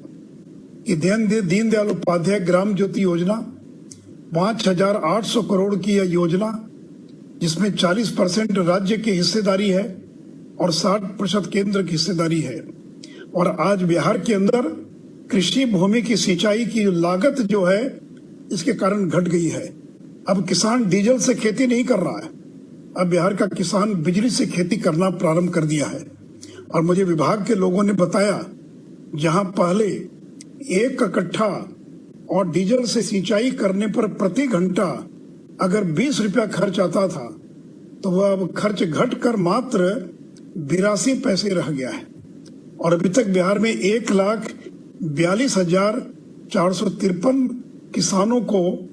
कि दीनदयाल उपाध्याय ग्राम ज्योति योजना 5,800 करोड़ की यह योजना, जिसमें 40% राज्य की हिस्सेदारी है और 60% केंद्र की हिस्सेदारी है। और आज बिहार के अंदर कृषि भूमि की सिंचाई की लागत जो है इसके कारण घट गई है। अब किसान डीजल से खेती नहीं कर रहा है, अब बिहार का किसान बिजली से खेती करना प्रारंभ कर दिया है। और मुझे विभाग के लोगों ने बताया, जहां पहले 1 कट्ठा और डीजल से सिंचाई करने पर प्रति घंटा अगर 20 रुपया खर्च आता था, तो वह अब खर्च घटकर मात्र 82 पैसे रह गया है और अभी तक बिहार में 1,42,453 किसानों को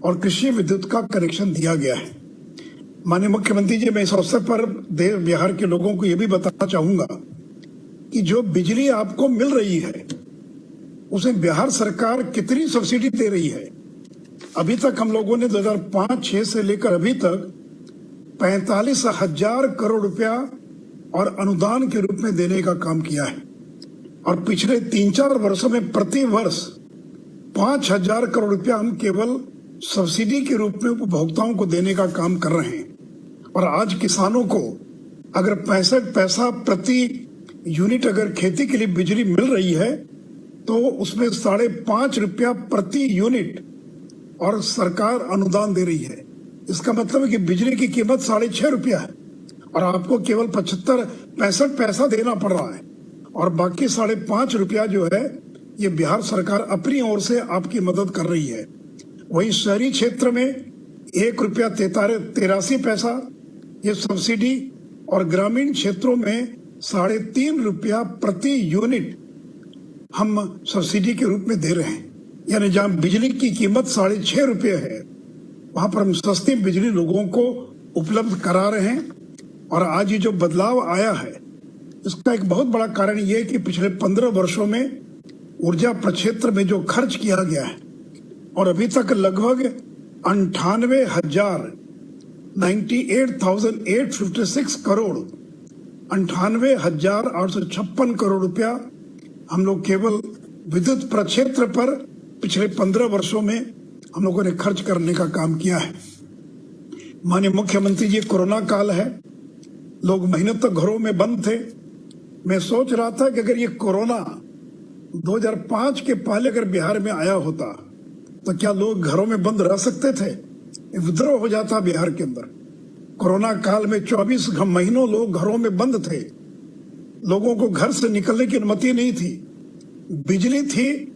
और कृषि विद्युत का कनेक्शन दिया गया है। माननीय मुख्यमंत्री जी, मैं इस अवसर पर बिहार के लोगों को यह भी बताना चाहूंगा कि जो बिजली आपको मिल रही है उसमें बिहार सरकार कितनी सब्सिडी दे रही है। अभी तक हम लोगों ने 2005-06 से लेकर अभी तक 45,000 करोड़ रुपया और अनुदान के रूप में देने का काम किया है और पिछले 3-4 वर्षों में प्रति वर्ष 5,000 करोड़ रुपया हम केवल सब्सिडी के रूप में उपभोक्ताओं को देने का काम कर रहे हैं। और आज किसानों को अगर 65 पैसा प्रति यूनिट अगर खेती के लिए बिजली मिल रही है तो उसमें 5.5 रुपया प्रति यूनिट और सरकार अनुदान दे रही है। इसका मतलब है कि बिजली की कीमत 6.5 रुपया है और आपको केवल 65 पैसा देना पड़ रहा है और बाकी 5.5 रुपया जो है ये बिहार सरकार अपनी ओर से आपकी मदद कर रही है। वहीं शहरी क्षेत्र में 1 रुपया 83 पैसा ये सब्सिडी और ग्रामीण क्षेत्रों में 3.5 रुपया प्रति यूनिट हम सब्सिडी के रूप में दे रहे हैं। यानी जहां बिजली की कीमत 6.5 रुपये है वहां पर हम सस्ती बिजली लोगों को उपलब्ध करा रहे हैं। और आज ये जो बदलाव आया है इसका एक बहुत बड़ा कारण ये है कि पिछले 15 वर्षों में ऊर्जा प्रक्षेत्र में जो खर्च किया गया है और अभी तक लगभग 98,856 करोड़ 98,856 करोड़ रुपया हम लोग केवल विद्युत प्रक्षेत्र पर पिछले 15 वर्षों में हम लोगों ने खर्च करने का काम किया है। माननीय मुख्यमंत्री जी, कोरोना काल है, लोग महीनों तक घरों में बंद थे। मैं सोच रहा था कि अगर ये कोरोना 2005 के पहले अगर बिहार में आया होता तो क्या लोग घरों में बंद रह सकते थे? विद्रोह हो जाता बिहार के अंदर। कोरोना काल में 24 महीनों लोग घरों में बंद थे, लोगों को घर से निकलने की अनुमति नहीं थी। बिजली थी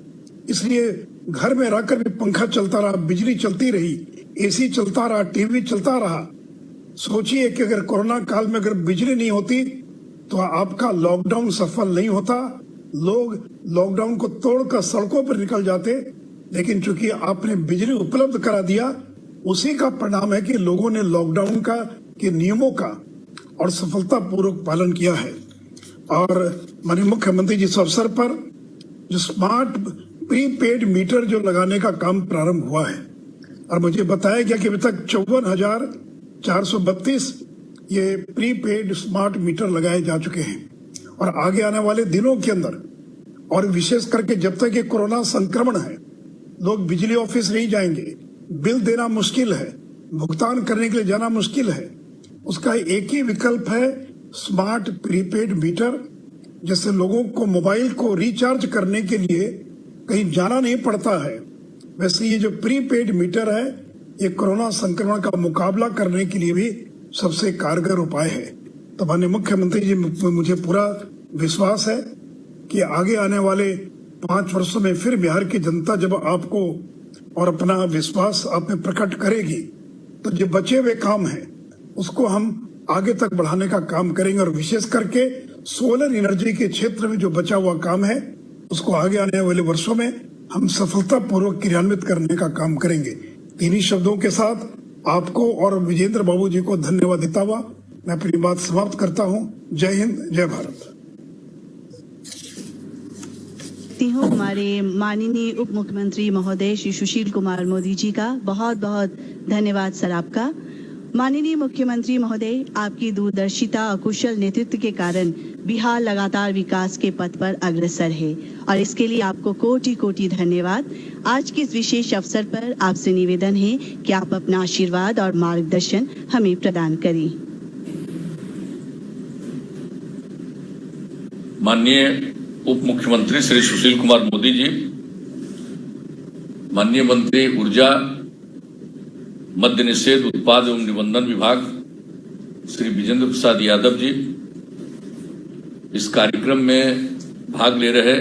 इसलिए घर में रहकर भी पंखा चलता रहा, बिजली चलती रही, एसी चलता रहा, टीवी चलता रहा। सोचिए कि अगर कोरोना काल में अगर बिजली नहीं होती तो आपका लॉकडाउन सफल नहीं होता, लोग लॉकडाउन को तोड़कर सड़कों पर निकल जाते। लेकिन चूंकि आपने बिजली उपलब्ध करा दिया, उसी का परिणाम है कि लोगों ने लॉकडाउन के नियमों का और सफलतापूर्वक पालन किया है। और माननीय मुख्यमंत्री जी, इस अवसर पर जो स्मार्ट प्रीपेड मीटर जो लगाने का काम प्रारंभ हुआ है और मुझे बताया गया कि अभी तक 54,432 ये प्रीपेड स्मार्ट मीटर लगाए जा चुके हैं और आगे आने वाले दिनों के अंदर और विशेष करके जब तक ये कोरोना संक्रमण है, लोग बिजली ऑफिस नहीं जाएंगे, बिल देना मुश्किल है, भुगतान करने के लिए जाना मुश्किल है, उसका एक ही विकल्प है स्मार्ट प्रीपेड मीटर, जिससे लोगों को मोबाइल को रिचार्ज करने के लिए कहीं जाना नहीं पड़ता है। वैसे ये जो प्रीपेड मीटर है ये कोरोना संक्रमण का मुकाबला करने के लिए भी सबसे कारगर उपाय है। तो माननीय मुख्यमंत्री जी, मुझे पूरा विश्वास है कि आगे आने वाले 5 वर्षों में फिर बिहार की जनता जब आपको और अपना विश्वास आप में प्रकट करेगी तो जो बचे हुए काम है उसको हम आगे तक बढ़ाने का काम करेंगे और विशेष करके सोलर एनर्जी के क्षेत्र में जो बचा हुआ काम है उसको आगे आने वाले वर्षों में हम सफलतापूर्वक क्रियान्वित करने का काम करेंगे। इन्हीं शब्दों के साथ आपको और विजेंद्र बाबू जी को धन्यवाद देता हुआ मैं अपनी बात समाप्त करता हूं। जय हिंद, जय भारत। हमारे माननीय उप मुख्यमंत्री महोदय श्री सुशील कुमार मोदी जी का बहुत बहुत धन्यवाद सर आपका। माननीय मुख्यमंत्री महोदय, आपकी दूरदर्शिता और कुशल नेतृत्व के कारण बिहार लगातार विकास के पथ पर अग्रसर है और इसके लिए आपको कोटि कोटि धन्यवाद। आज के इस विशेष अवसर पर आपसे निवेदन है कि आप अपना आशीर्वाद और मार्गदर्शन हमें प्रदान करें। माननीय उप मुख्यमंत्री श्री सुशील कुमार मोदी जी, माननीय मंत्री ऊर्जा, मद्य निषेध, उत्पाद एवं निबंधन विभाग श्री विजेंद्र प्रसाद यादव जी, इस कार्यक्रम में भाग ले रहे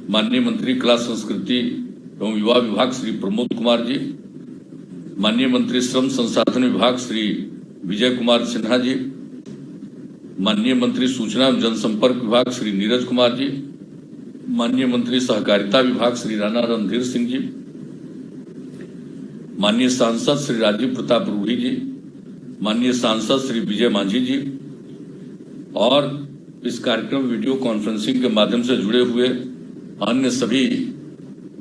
माननीय मंत्री कला संस्कृति एवं युवा विभाग श्री प्रमोद कुमार जी, माननीय मंत्री श्रम संसाधन विभाग श्री विजय कुमार सिन्हा जी, माननीय मंत्री सूचना एवं जनसंपर्क विभाग श्री नीरज कुमार जी, माननीय मंत्री सहकारिता विभाग श्री राणा रणधीर सिंह जी, माननीय सांसद श्री राजीव प्रताप रूढ़ी जी, माननीय सांसद श्री विजय मांझी जी और इस कार्यक्रम वीडियो कॉन्फ्रेंसिंग के माध्यम से जुड़े हुए अन्य सभी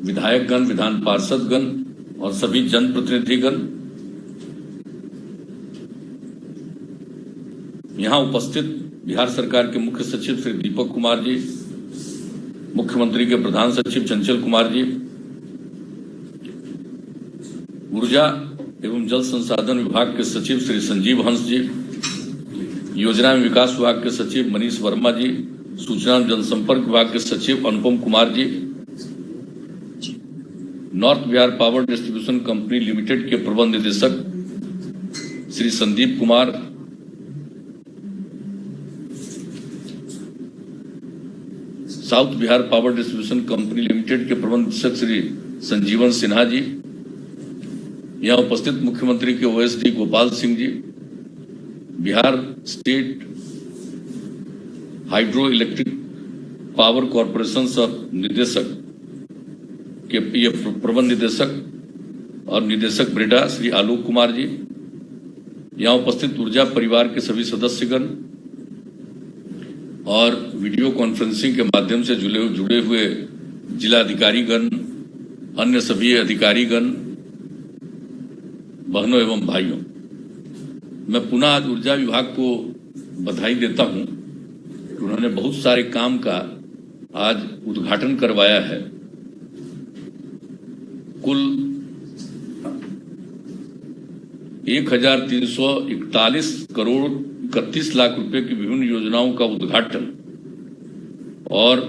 विधायकगण, विधान पार्षदगण और सभी जनप्रतिनिधिगण, यहां उपस्थित बिहार सरकार के मुख्य सचिव श्री दीपक कुमार जी, मुख्यमंत्री के प्रधान सचिव चंचल कुमार जी, ऊर्जा एवं जल संसाधन विभाग के सचिव श्री संजीव हंस जी, योजना एवं विकास विभाग के सचिव मनीष वर्मा जी, सूचना एवं जनसंपर्क विभाग के सचिव Anupam Kumar ji, North Bihar power distribution company limited के प्रबंध निदेशक Shri Sandeep Kumar, South Bihar power distribution company limited के प्रबंध निदेशक श्री संजीवन सिन्हा जी, यहां उपस्थित मुख्यमंत्री के OSD Gopal Singh ji, Bihar state hydro electric power corporation निदेशक के ये प्रबंध निदेशक और निदेशक ब्रेडा श्री आलोक कुमार जी, यहां उपस्थित ऊर्जा परिवार के सभी सदस्यगण और वीडियो कॉन्फ्रेंसिंग के माध्यम से जुड़े हुए जिलाधिकारीगण, अन्य सभी अधिकारीगण, बहनों एवं भाइयों, मैं पुनः आज ऊर्जा विभाग को बधाई देता हूं कि उन्होंने बहुत सारे काम का आज उद्घाटन करवाया है। कुल 1341 करोड़ 31 लाख रुपए की विभिन्न योजनाओं का उद्घाटन और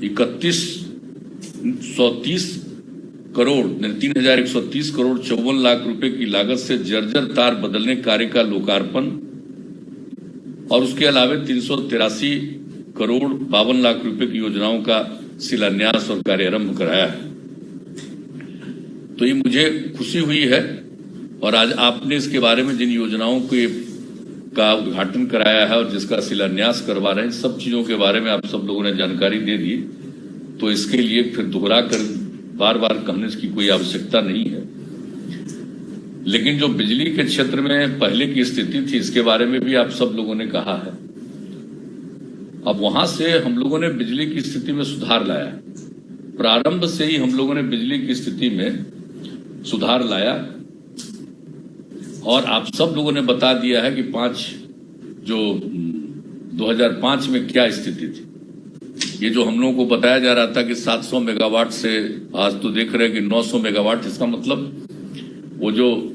3130 करोड़ 3130 करोड़ 54 लाख रुपए की लागत से जर्जर तार बदलने कार्य का लोकार्पण और उसके अलावा 383 करोड़ 52 लाख रुपए की योजनाओं का शिलान्यास और कार्यारंभ कराया है। तो ये मुझे खुशी हुई है और आज आपने इसके बारे में जिन योजनाओं का उद्घाटन कराया है और जिसका शिलान्यास करवा रहे हैं, सब चीजों के बारे में आप सब लोगों ने जानकारी दे दी, तो इसके लिए फिर दोहरा कर बार बार कहने की कोई आवश्यकता नहीं है। लेकिन जो बिजली के क्षेत्र में पहले की स्थिति थी, इसके बारे में भी आप सब लोगों ने कहा है। अब वहां से हम लोगों ने बिजली की स्थिति में सुधार लाया। प्रारंभ से ही हम लोगों ने बिजली की स्थिति में सुधार लाया और आप सब लोगों ने बता दिया है कि 2005 में क्या स्थिति थी। ये जो हम लोगों को बताया जा रहा था कि 700 मेगावाट से आज तो देख रहे हैं कि 900 मेगावाट, इसका मतलब वो जो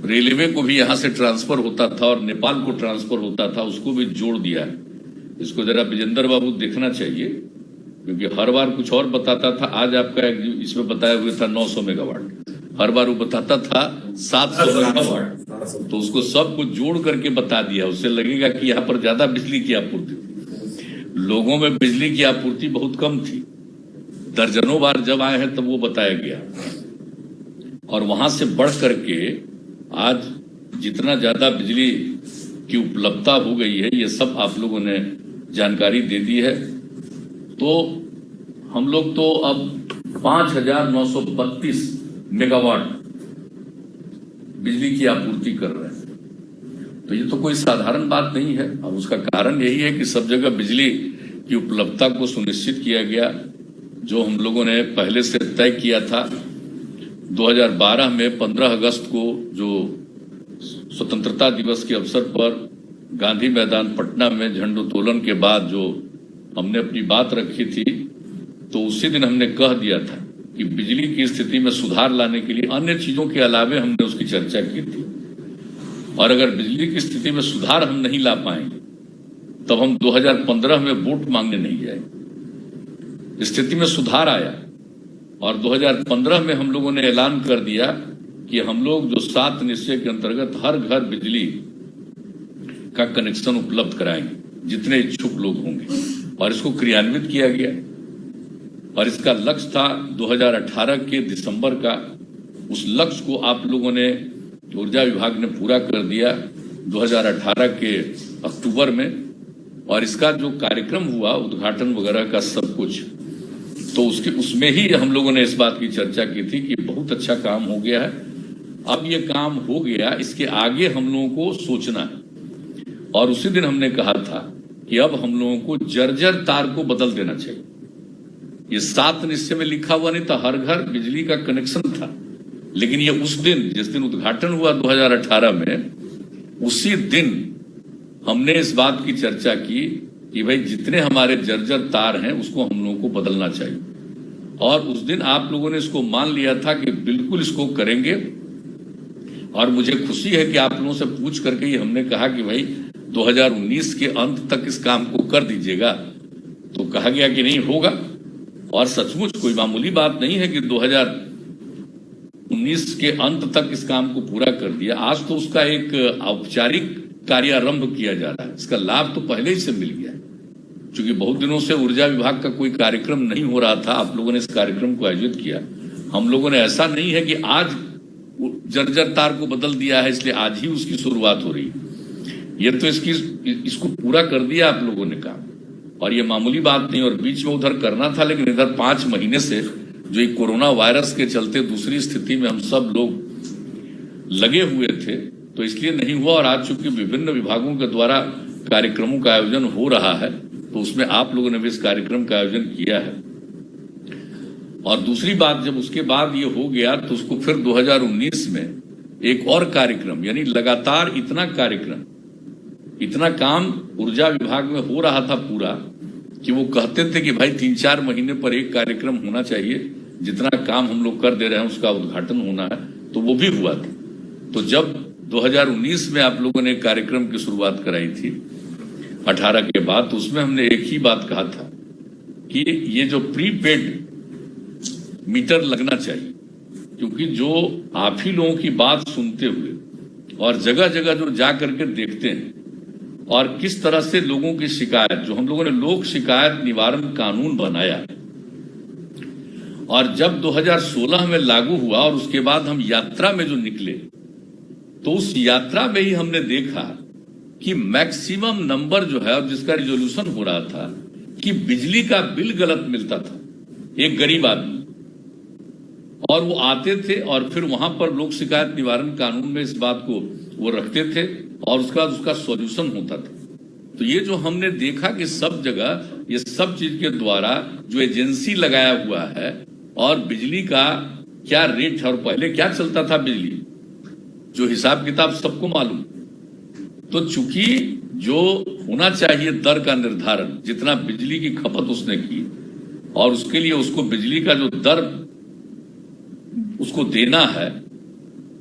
रेलवे को भी यहां से ट्रांसफर होता था और नेपाल को ट्रांसफर होता था, उसको भी जोड़ दिया है। इसको जरा विजेंद्र बाबू देखना चाहिए, क्योंकि हर बार कुछ और बताता था। आज आपका इसमें बताया हुआ था 900 मेगावाट, हर बार वो बताता था 700 मेगावाट, तो उसको सब कुछ जोड़ करके बता दिया। उससे लगेगा कि यहाँ पर ज्यादा बिजली की आपूर्ति, लोगों में बिजली की आपूर्ति बहुत कम थी। दर्जनों बार जब आए हैं तब वो बताया गया और वहां से बढ़ करके आज जितना ज्यादा बिजली की उपलब्धता हो गई है, ये सब आप लोगों ने जानकारी दे दी है। तो हम लोग तो अब 5932 मेगावाट बिजली की आपूर्ति कर रहे हैं। तो ये तो कोई साधारण बात नहीं है। अब उसका कारण यही है कि सब जगह बिजली की उपलब्धता को सुनिश्चित किया गया, जो हम लोगों ने पहले से तय किया था। 2012 में 15 अगस्त को जो स्वतंत्रता दिवस के अवसर पर गांधी मैदान पटना में झंडोत्तोलन के बाद जो हमने अपनी बात रखी थी, तो उसी दिन हमने कह दिया था कि बिजली की स्थिति में सुधार लाने के लिए अन्य चीजों के अलावे हमने उसकी चर्चा की थी। और अगर बिजली की स्थिति में सुधार हम नहीं ला पाएंगे तब हम 2015 में वोट मांगने नहीं जाएंगे। स्थिति में सुधार आया और 2015 में हम लोगों ने ऐलान कर दिया कि हम लोग जो 7 निश्चय के अंतर्गत हर घर बिजली का कनेक्शन उपलब्ध कराएंगे, जितने इच्छुक लोग होंगे, और इसको क्रियान्वित किया गया। और इसका लक्ष्य था 2018 के दिसंबर का। उस लक्ष्य को आप लोगों ने ऊर्जा विभाग ने पूरा कर दिया 2018 के अक्टूबर में, और इसका जो कार्यक्रम हुआ उद्घाटन वगैरह का सब कुछ, तो उसमें ही हम लोगों ने इस बात की चर्चा की थी कि बहुत अच्छा काम हो गया है। अब ये काम हो गया, इसके आगे हम लोगों को सोचना है। और उसी दिन हमने कहा था कि अब हम लोगों को जर्जर तार को बदल देना चाहिए। ये 7 निश्चय में लिखा हुआ नहीं था, हर घर बिजली का कनेक्शन था, लेकिन ये उस दिन जिस दिन उद्घाटन हुआ 2018 में, उसी दिन हमने इस बात की चर्चा की कि भाई जितने हमारे जर्जर तार हैं उसको हम लोगों को बदलना चाहिए। और उस दिन आप लोगों ने इसको मान लिया था कि बिल्कुल इसको करेंगे। और मुझे खुशी है कि आप लोगों से पूछ करके ही हमने कहा कि भाई 2019 के अंत तक इस काम को कर दीजिएगा, तो कहा गया कि नहीं होगा। और सचमुच कोई मामूली बात नहीं है कि 2019 के अंत तक इस काम को पूरा कर दिया। आज तो उसका एक औपचारिक कार्यारंभ किया जा रहा है। इसका लाभ तो पहले ही से मिल गया है, क्योंकि बहुत दिनों से ऊर्जा विभाग का कोई कार्यक्रम नहीं हो रहा था। आप लोगों ने इस कार्यक्रम को आयोजित किया। हम लोगों ने ऐसा नहीं है कि आज जर्जर तार को बदल दिया है इसलिए आज ही उसकी शुरुआत हो रही है। ये तो इसको पूरा कर दिया आप लोगों ने काम, और ये मामूली बात नहीं। और बीच में उधर करना था, लेकिन इधर 5 महीने से जो कोरोना वायरस के चलते दूसरी स्थिति में हम सब लोग लगे हुए थे, तो इसलिए नहीं हुआ। और आज चूंकि विभिन्न विभागों के द्वारा कार्यक्रमों का आयोजन हो रहा है, तो उसमें आप लोगों ने भी इस कार्यक्रम का आयोजन किया है। और दूसरी बात, जब उसके बाद ये हो गया तो उसको फिर 2019 में एक और कार्यक्रम, यानी लगातार इतना कार्यक्रम, इतना काम ऊर्जा विभाग में हो रहा था पूरा, कि वो कहते थे कि भाई 3-4 महीने पर एक कार्यक्रम होना चाहिए। जितना काम हम लोग कर दे रहे हैं उसका उद्घाटन होना है, तो वो भी हुआ था। तो जब 2019 में आप लोगों ने कार्यक्रम की शुरुआत कराई थी 18 के बाद, तो उसमें हमने एक ही बात कहा था कि ये जो प्रीपेड मीटर लगना चाहिए, क्योंकि जो आप ही लोगों की बात सुनते हुए और जगह जगह जो जा करके देखते हैं, और किस तरह से लोगों की शिकायत, जो हम लोगों ने लोक शिकायत निवारण कानून बनाया, और जब 2016 में लागू हुआ और उसके बाद हम यात्रा में जो निकले, तो उस यात्रा में ही हमने देखा कि मैक्सिमम नंबर जो है, और जिसका रिजोल्यूशन हो रहा था कि बिजली का बिल गलत मिलता था एक गरीब आदमी, और वो आते थे और फिर वहां पर लोक शिकायत निवारण कानून में इस बात को वो रखते थे, और उसका सॉल्यूशन होता था। तो ये जो हमने देखा कि सब जगह ये सब चीज के द्वारा जो एजेंसी लगाया हुआ है, और बिजली का क्या रेट है, और पहले क्या चलता था बिजली, जो हिसाब किताब सबको मालूम। तो चूंकि जो होना चाहिए दर का निर्धारण, जितना बिजली की खपत उसने की, और उसके लिए उसको बिजली का जो दर उसको देना है,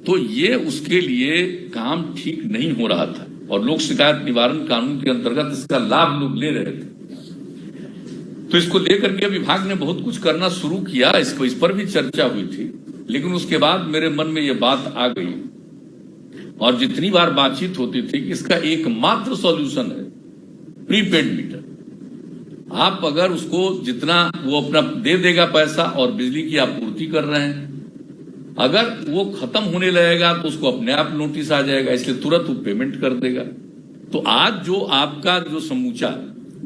तो ये उसके लिए काम ठीक नहीं हो रहा था। और लोक शिकायत निवारण कानून के अंतर्गत इसका लाभ लोग ले रहे थे। तो इसको लेकर के विभाग ने बहुत कुछ करना शुरू किया, इस पर भी चर्चा हुई थी। लेकिन उसके बाद मेरे मन में ये बात आ गई, और जितनी बार बातचीत होती थी कि इसका एकमात्र सॉल्यूशन है प्रीपेड मीटर। आप अगर उसको जितना वो अपना दे देगा पैसा, और बिजली की आपूर्ति कर रहे हैं, अगर वो खत्म होने लगेगा तो उसको अपने आप नोटिस आ जाएगा, इसलिए तुरंत वो पेमेंट कर देगा। तो आज जो आपका जो समूचा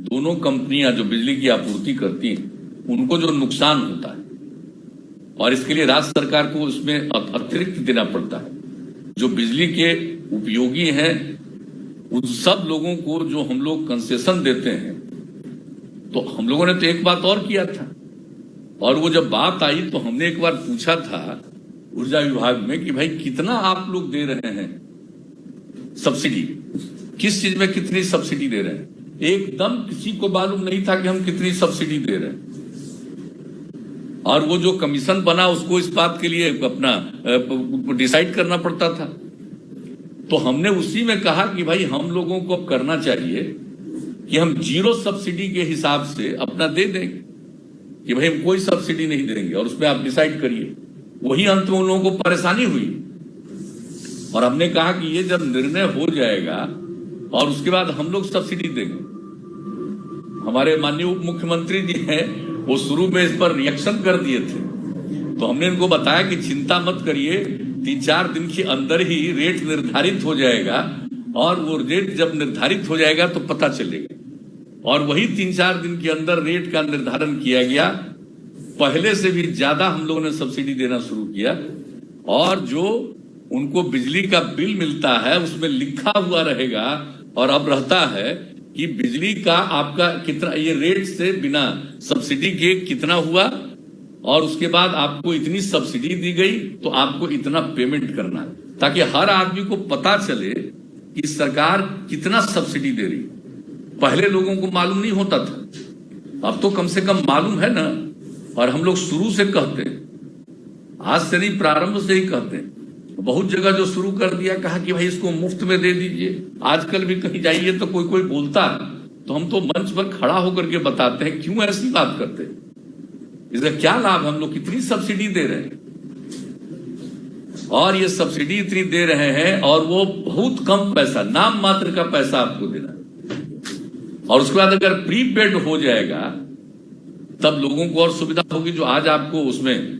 दोनों कंपनियां जो बिजली की आपूर्ति करती हैं, उनको जो नुकसान होता है, और इसके लिए राज्य सरकार को इसमें अतिरिक्त देना पड़ता है। जो बिजली के उपयोगी हैं उन सब लोगों को जो हम लोग कंसेशन देते हैं, तो हम लोगों ने तो एक बात और किया था, और वो जब बात आई तो हमने एक बार पूछा था ऊर्जा विभाग में कि भाई कितना आप लोग दे रहे हैं सब्सिडी, किस चीज में कितनी सब्सिडी दे रहे हैं। एकदम किसी को मालूम नहीं था कि हम कितनी सब्सिडी दे रहे हैं। और वो जो कमीशन बना उसको इस बात के लिए अपना डिसाइड करना पड़ता था। तो हमने उसी में कहा कि भाई हम लोगों को अब करना चाहिए कि हम 0 सब्सिडी के हिसाब से अपना दे देंगे, कि भाई हम कोई सब्सिडी नहीं देंगे, और उसमें आप डिसाइड करिए। वही अंत में उन लोगों को परेशानी हुई, और हमने कहा कि ये जब निर्णय हो जाएगा और उसके बाद हम लोग सब्सिडी देंगे। हमारे माननीय उप मुख्यमंत्री जी हैं, वो शुरू में इस पर रिएक्शन कर दिए थे, तो हमने इनको बताया कि चिंता मत करिए, 3-4 दिन के अंदर ही रेट निर्धारित हो जाएगा, और वो रेट जब निर्धारित हो जाएगा तो पता चलेगा। और वही 3-4 दिन के अंदर रेट का निर्धारण किया गया। पहले से भी ज्यादा हम लोगों ने सब्सिडी देना शुरू किया, और जो उनको बिजली का बिल मिलता है उसमें लिखा हुआ रहेगा, और अब रहता है कि बिजली का आपका कितना, ये रेट से बिना सब्सिडी के कितना हुआ, और उसके बाद आपको इतनी सब्सिडी दी गई तो आपको इतना पेमेंट करना है, ताकि हर आदमी को पता चले कि सरकार कितना सब्सिडी दे रही। पहले लोगों को मालूम नहीं होता था, अब तो कम से कम मालूम है ना। और हम लोग शुरू से कहते हैं, आज से नहीं, प्रारंभ से ही कहते हैं। बहुत जगह जो शुरू कर दिया, कहा कि भाई इसको मुफ्त में दे दीजिए। आजकल भी कहीं जाइए तो कोई बोलता है तो हम तो मंच पर खड़ा होकर के बताते हैं क्यों ऐसी बात करते हैं, इसका क्या लाभ, हम लोग कितनी सब्सिडी दे रहे हैं। और ये सब्सिडी इतनी दे रहे हैं, और वो बहुत कम पैसा, नाम मात्र का पैसा आपको देना है। और उसके बाद अगर प्रीपेड हो जाएगा तब लोगों को और सुविधा होगी। जो आज आपको उसमें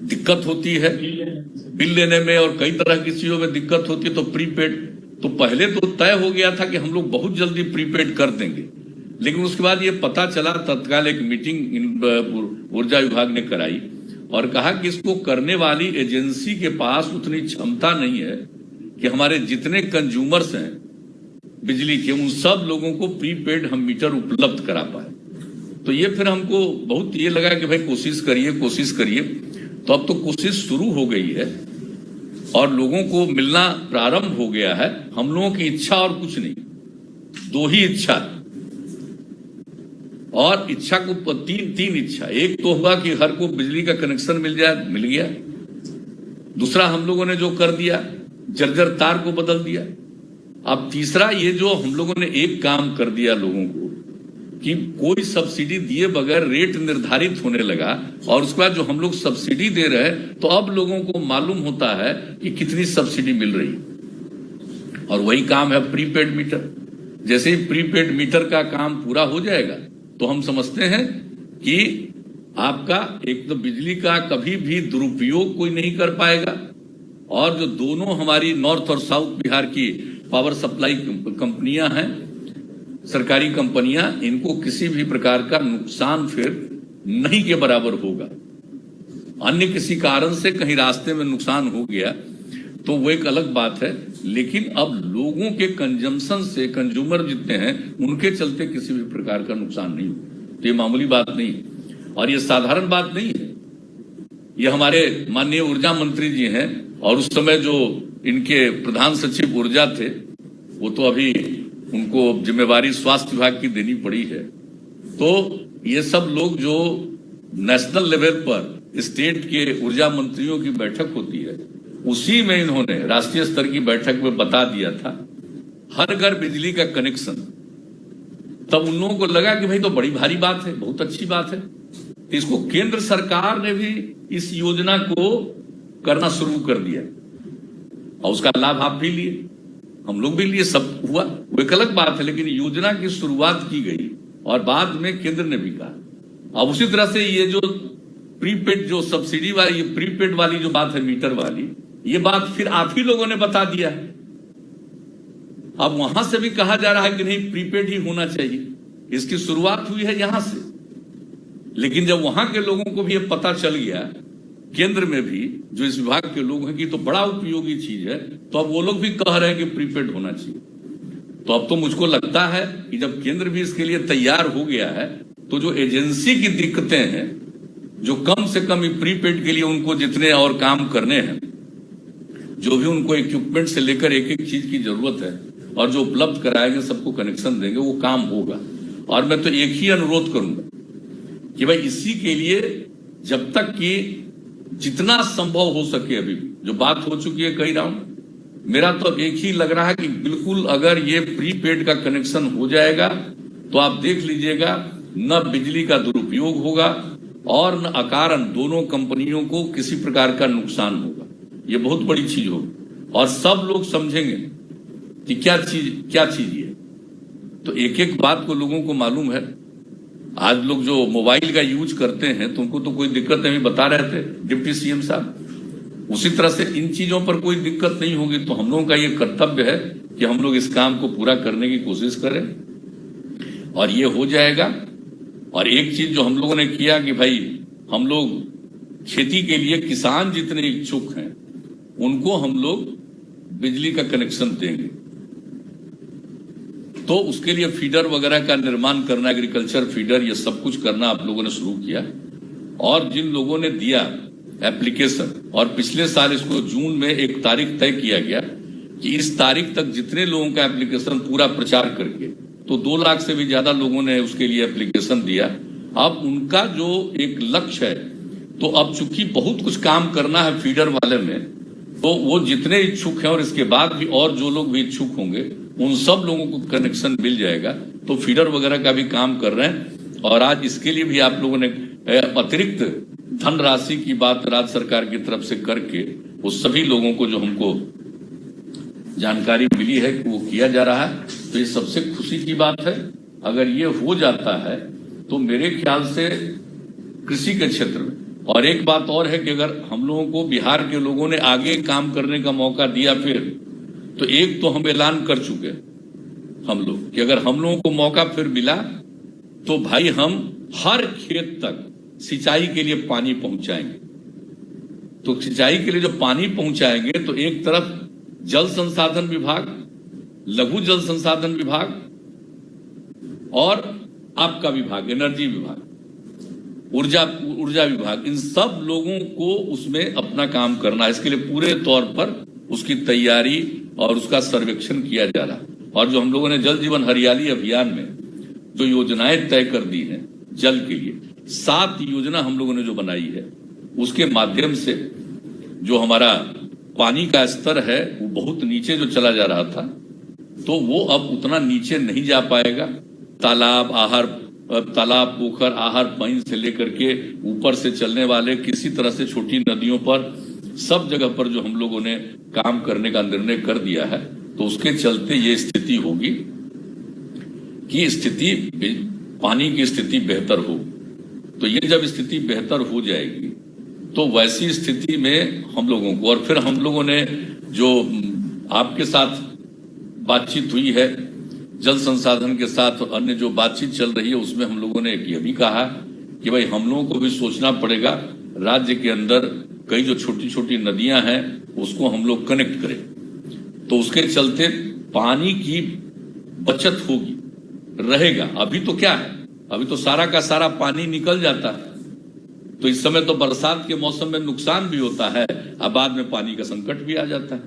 दिक्कत होती है बिल लेने में, और कई तरह की चीजों में दिक्कत होती है, तो प्रीपेड तो पहले तो तय हो गया था कि हम लोग बहुत जल्दी प्रीपेड कर देंगे। लेकिन उसके बाद ये पता चला, तत्काल एक मीटिंग ऊर्जा विभाग ने कराई और कहा कि इसको करने वाली एजेंसी के पास उतनी क्षमता नहीं है कि हमारे जितने कंज्यूमर्स हैं बिजली के, उन सब लोगों को प्रीपेड हम मीटर उपलब्ध करा पाए। तो ये फिर हमको बहुत ये लगा कि भाई कोशिश करिए। तो अब तो कोशिश शुरू हो गई है और लोगों को मिलना प्रारंभ हो गया है। हम लोगों की इच्छा और कुछ नहीं, 2 ही इच्छा, और इच्छा को तीन इच्छा। एक तो हुआ कि हर को बिजली का कनेक्शन मिल जाए, मिल गया। दूसरा, हम लोगों ने जो कर दिया, जर्जर तार को बदल दिया। अब तीसरा, ये जो हम लोगों ने एक काम कर दिया लोगों को कि कोई सब्सिडी दिए बगैर रेट निर्धारित होने लगा, और उसके बाद जो हम लोग सब्सिडी दे रहे हैं तो अब लोगों को मालूम होता है कि कितनी सब्सिडी मिल रही है। और वही काम है प्रीपेड मीटर। जैसे ही प्रीपेड मीटर का काम पूरा हो जाएगा तो हम समझते हैं कि आपका एक तो बिजली का कभी भी दुरुपयोग कोई नहीं कर पाएगा, और जो दोनों हमारी नॉर्थ और साउथ बिहार की पावर सप्लाई कंपनियां हैं, सरकारी कंपनियां, इनको किसी भी प्रकार का नुकसान फिर नहीं के बराबर होगा। अन्य किसी कारण से कहीं रास्ते में नुकसान हो गया तो वो एक अलग बात है, लेकिन अब लोगों के कंजम्पशन से, कंज्यूमर जितने हैं उनके चलते किसी भी प्रकार का नुकसान नहीं हो। तो ये मामूली बात नहीं है, और ये साधारण बात नहीं है। ये हमारे माननीय ऊर्जा मंत्री जी हैं, और उस समय जो इनके प्रधान सचिव ऊर्जा थे, वो तो अभी उनको जिम्मेवारी स्वास्थ्य विभाग की देनी पड़ी है। तो ये सब लोग जो नेशनल लेवल पर स्टेट के ऊर्जा मंत्रियों की बैठक होती है, उसी में इन्होंने राष्ट्रीय स्तर की बैठक में बता दिया था हर घर बिजली का कनेक्शन। तब उन लोगों को लगा कि भाई तो बड़ी भारी बात है, बहुत अच्छी बात है। इसको केंद्र सरकार ने भी इस योजना को करना शुरू कर दिया, और उसका लाभ आप भी लिए, हम लोग भी लिए, सब हुआ, वो एक अलग बात है। लेकिन योजना की शुरुआत की गई और बाद में केंद्र ने भी कहा। अब उसी तरह से ये जो प्रीपेड, जो सब्सिडी वाली, ये प्रीपेड वाली जो बात है, मीटर वाली, ये बात फिर आप ही लोगों ने बता दिया है। अब वहां से भी कहा जा रहा है कि नहीं, प्रीपेड ही होना चाहिए। इसकी शुरुआत हुई है यहां से, लेकिन जब वहां के लोगों को भी ये पता चल गया, केंद्र में भी जो इस विभाग के लोग हैं कि तो बड़ा उपयोगी चीज है, तो अब वो लोग भी कह रहे हैं कि प्रीपेड होना चाहिए। तो अब तो मुझको लगता है कि जब केंद्र भी इसके लिए तैयार हो गया है, तो जो एजेंसी की दिक्कतें हैं, जो कम से कम प्रीपेड के लिए उनको जितने और काम करने हैं, जो भी उनको इक्विपमेंट से लेकर एक एक चीज की जरूरत है, और जो उपलब्ध कराएंगे, सबको कनेक्शन देंगे, वो काम होगा। और मैं तो एक ही अनुरोध करूंगा कि भाई इसी के लिए जब तक कि जितना संभव हो सके, अभी जो बात हो चुकी है कई राउंड, मेरा तो एक ही लग रहा है कि बिल्कुल अगर ये प्रीपेड का कनेक्शन हो जाएगा तो आप देख लीजिएगा, न बिजली का दुरुपयोग होगा और न अकारण दोनों कंपनियों को किसी प्रकार का नुकसान होगा। ये बहुत बड़ी चीज होगी और सब लोग समझेंगे कि क्या चीज ये। तो एक एक बात को लोगों को मालूम है। आज लोग जो मोबाइल का यूज करते हैं तो उनको तो कोई दिक्कत नहीं, बता रहे थे डिप्टी सीएम साहब, उसी तरह से इन चीजों पर कोई दिक्कत नहीं होगी। तो हम लोगों का ये कर्तव्य है कि हम लोग इस काम को पूरा करने की कोशिश करें और ये हो जाएगा। और एक चीज जो हम लोगों ने किया कि भाई हम लोग खेती के लिए किसान जितने इच्छुक हैं उनको हम लोग बिजली का कनेक्शन देंगे। तो उसके लिए फीडर वगैरह का निर्माण करना, एग्रीकल्चर फीडर, ये सब कुछ करना आप लोगों ने शुरू किया। और जिन लोगों ने दिया एप्लीकेशन, और पिछले साल इसको जून में एक तारीख तय किया गया कि इस तारीख तक जितने लोगों का एप्लीकेशन पूरा प्रचार करके, तो 2 लाख से भी ज्यादा लोगों ने उसके लिए एप्लीकेशन दिया। अब उनका जो एक लक्ष्य है, तो अब चूंकि बहुत कुछ काम करना है फीडर वाले में, तो वो जितने इच्छुक हैं और इसके बाद भी और जो लोग भी इच्छुक होंगे उन सब लोगों को कनेक्शन मिल जाएगा। तो फीडर वगैरह का भी काम कर रहे हैं। और आज इसके लिए भी आप लोगों ने अतिरिक्त धनराशि की बात राज्य सरकार की तरफ से करके वो सभी लोगों को जो हमको जानकारी मिली है कि वो किया जा रहा है, तो ये सबसे खुशी की बात है। अगर ये हो जाता है तो मेरे ख्याल से कृषि के क्षेत्र में, और एक बात और है कि अगर हम लोगों को बिहार के लोगों ने आगे काम करने का मौका दिया, फिर तो एक तो हम ऐलान कर चुके हम लोग कि अगर हम लोगों को मौका फिर मिला तो भाई हम हर खेत तक सिंचाई के लिए पानी पहुंचाएंगे। तो सिंचाई के लिए जो पानी पहुंचाएंगे, तो एक तरफ जल संसाधन विभाग, लघु जल संसाधन विभाग और आपका विभाग, एनर्जी विभाग, ऊर्जा विभाग, इन सब लोगों को उसमें अपना काम करना है। इसके लिए पूरे तौर पर उसकी तैयारी और उसका सर्वेक्षण किया जा रहा है। और जो हम लोगों ने जल जीवन हरियाली अभियान में जो योजनाएं तय कर दी हैं जल के लिए, 7 योजना हम लोगों ने जो बनाई है, उसके माध्यम से जो हमारा पानी का स्तर है वो बहुत नीचे जो चला जा रहा था, तो वो अब उतना नीचे नहीं जा पाएगा। तालाब, पोखर, आहर, पइन से लेकर के ऊपर से चलने वाले किसी तरह से छोटी नदियों पर, सब जगह पर जो हम लोगों ने काम करने का निर्णय कर दिया है, तो उसके चलते ये स्थिति होगी कि पानी की स्थिति बेहतर हो। तो ये जब स्थिति बेहतर हो जाएगी तो वैसी स्थिति में हम लोगों को, और फिर हम लोगों ने जो आपके साथ बातचीत हुई है जल संसाधन के साथ, अन्य जो बातचीत चल रही है, उसमें हम लोगों ने ये भी कहा कि भाई हम लोगों को भी सोचना पड़ेगा, राज्य के अंदर कई जो छोटी छोटी नदियां हैं उसको हम लोग कनेक्ट करें। तो उसके चलते पानी की बचत होगी, रहेगा। अभी तो क्या है, अभी तो सारा का सारा पानी निकल जाता है। तो इस समय तो बरसात के मौसम में नुकसान भी होता है, अब बाद में पानी का संकट भी आ जाता है।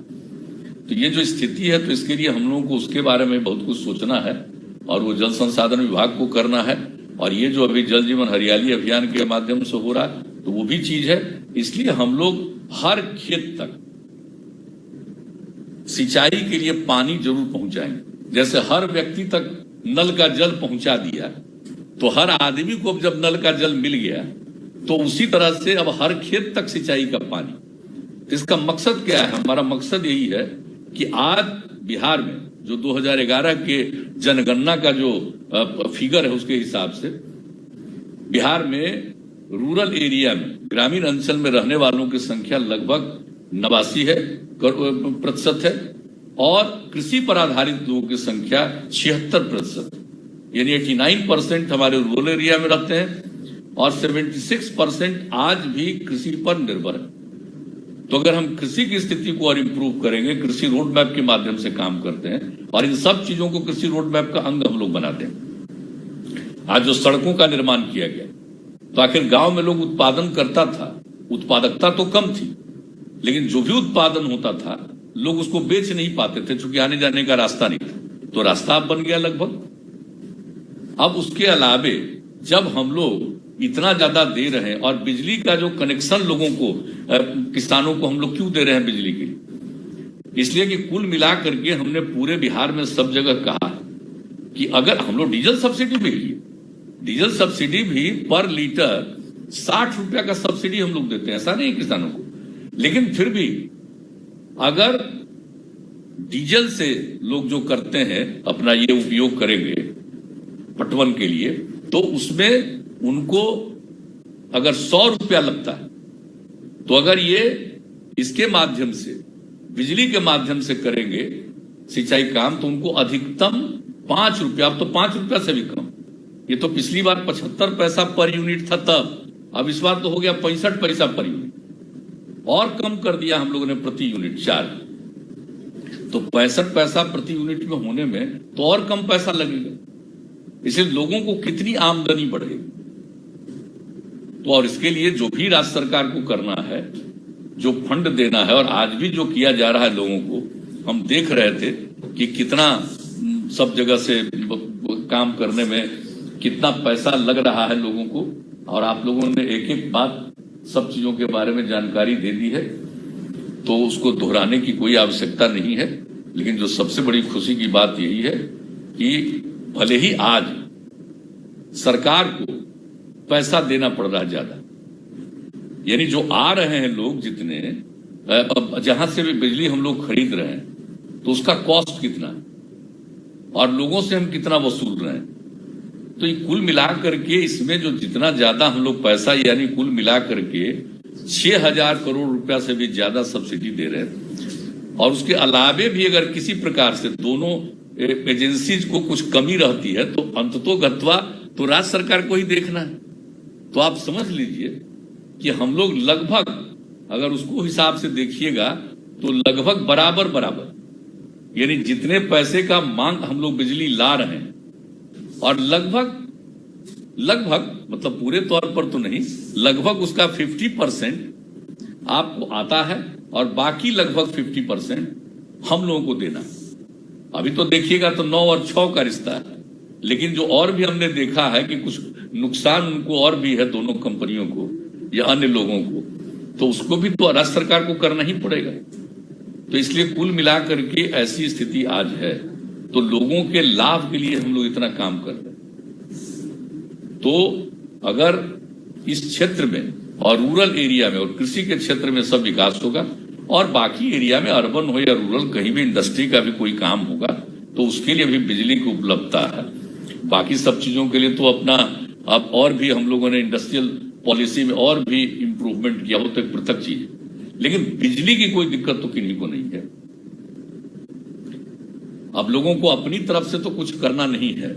तो ये जो स्थिति है, तो इसके लिए हम लोगों को उसके बारे में बहुत कुछ सोचना है, और वो जल संसाधन विभाग को करना है। और ये जो अभी जल जीवन हरियाली अभियान के माध्यम से हो रहा है, तो वो भी चीज है। इसलिए हम लोग हर खेत तक सिंचाई के लिए पानी जरूर पहुंचाएंगे। जैसे हर व्यक्ति तक नल का जल पहुंचा दिया, तो हर आदमी को अब जब नल का जल मिल गया, तो उसी तरह से अब हर खेत तक सिंचाई का पानी। इसका मकसद क्या है? हमारा मकसद यही है कि आज बिहार में जो 2011 के जनगणना का जो फिगर है, उसके हिसाब से बिहार में रूरल एरिया में, ग्रामीण अंचल में रहने वालों की संख्या लगभग 89% है, और कृषि पर आधारित लोगों की संख्या 76%, यानी 89% हमारे रूरल एरिया में रहते हैं, और 76% आज भी कृषि पर निर्भर है। तो अगर हम कृषि की स्थिति को और इम्प्रूव करेंगे, कृषि रोड मैप के माध्यम से काम करते हैं, और इन सब चीजों को कृषि रोड मैप का अंग हम लोग बनाते हैं। आज जो सड़कों का निर्माण किया गया, तो आखिर गांव में लोग उत्पादन करता था, उत्पादकता तो कम थी, लेकिन जो भी उत्पादन होता था लोग उसको बेच नहीं पाते थे, क्योंकि आने जाने का रास्ता नहीं था। तो रास्ता अब बन गया लगभग। अब उसके अलावे जब हम लोग इतना ज्यादा दे रहे हैं, और बिजली का जो कनेक्शन लोगों को, किसानों को हम लोग क्यों दे रहे हैं बिजली के लिए? इसलिए कि कुल मिला करके हमने पूरे बिहार में सब जगह कहा कि अगर हम लोग डीजल सब्सिडी भी लिए, डीजल सब्सिडी भी पर लीटर 60 रुपया का सब्सिडी हम लोग देते हैं, ऐसा नहीं किसानों को। लेकिन फिर भी अगर डीजल से लोग जो करते हैं अपना ये उपयोग करेंगे पटवन के लिए, तो उसमें उनको अगर 100 रुपया लगता है, तो अगर ये इसके माध्यम से, बिजली के माध्यम से करेंगे सिंचाई काम, तो उनको अधिकतम 5 रुपया, अब तो 5 रुपया से भी कम, ये तो पिछली बार 75 पैसा पर यूनिट था तब, अब इस बार तो हो गया 65 पैसा पर यूनिट, और कम कर दिया हम लोगों ने प्रति यूनिट चार्ज। तो 65 पैसा प्रति यूनिट में होने में तो और कम पैसा लगेगा, इसलिए लोगों को कितनी आमदनी बढ़ेगी। तो और इसके लिए जो भी राज्य सरकार को करना है, जो फंड देना है, और आज भी जो किया जा रहा है लोगों को, हम देख रहे थे कि कितना सब जगह से काम करने में कितना पैसा लग रहा है लोगों को, और आप लोगों ने एक एक बात सब चीजों के बारे में जानकारी दे दी है, तो उसको दोहराने की कोई आवश्यकता नहीं है। लेकिन जो सबसे बड़ी खुशी की बात यही है कि भले ही आज सरकार को पैसा देना पड़ रहा है ज्यादा, यानी जो आ रहे हैं लोग जितने, जहां से भी बिजली हम लोग खरीद रहे हैं, तो उसका कॉस्ट कितना है और लोगों से हम कितना वसूल रहे हैं, तो ये कुल मिलाकर के इसमें जो जितना ज्यादा हम लोग पैसा, यानी कुल मिलाकर के 6,000 करोड़ रुपया से भी ज्यादा सब्सिडी दे रहे हैं। और उसके अलावे भी अगर किसी प्रकार से दोनों एजेंसीज को कुछ कमी रहती है, तो अंततोगत्वा तो राज्य सरकार को ही देखना है। तो आप समझ लीजिए कि हम लोग लगभग, अगर उसको हिसाब से देखिएगा तो लगभग बराबर बराबर, यानी जितने पैसे का मांग हम लोग बिजली ला रहे हैं, और लगभग मतलब पूरे तौर पर तो नहीं, लगभग उसका 50% आपको आता है और बाकी लगभग 50% हम लोगों को देना। अभी तो देखिएगा तो 9 और 6 का रिश्ता है, लेकिन जो और भी हमने देखा है कि कुछ नुकसान उनको और भी है, दोनों कंपनियों को या अन्य लोगों को, तो उसको भी तो राज्य सरकार को करना ही पड़ेगा। तो इसलिए कुल मिलाकर के ऐसी स्थिति आज है, तो लोगों के लाभ के लिए हम लोग इतना काम कर रहे हैं। तो अगर इस क्षेत्र में और रूरल एरिया में और कृषि के क्षेत्र में सब विकास होगा, और बाकी एरिया में अर्बन हो या रूरल, कहीं भी इंडस्ट्री का भी कोई काम होगा, तो उसके लिए भी बिजली की उपलब्धता है। बाकी सब चीजों के लिए तो अपना अब और भी हम लोगों ने इंडस्ट्रियल पॉलिसी में और भी इंप्रूवमेंट किया हो, तो एक पृथक चीज है, लेकिन बिजली की कोई दिक्कत तो किन्हीं को नहीं है। अब लोगों को अपनी तरफ से तो कुछ करना नहीं है,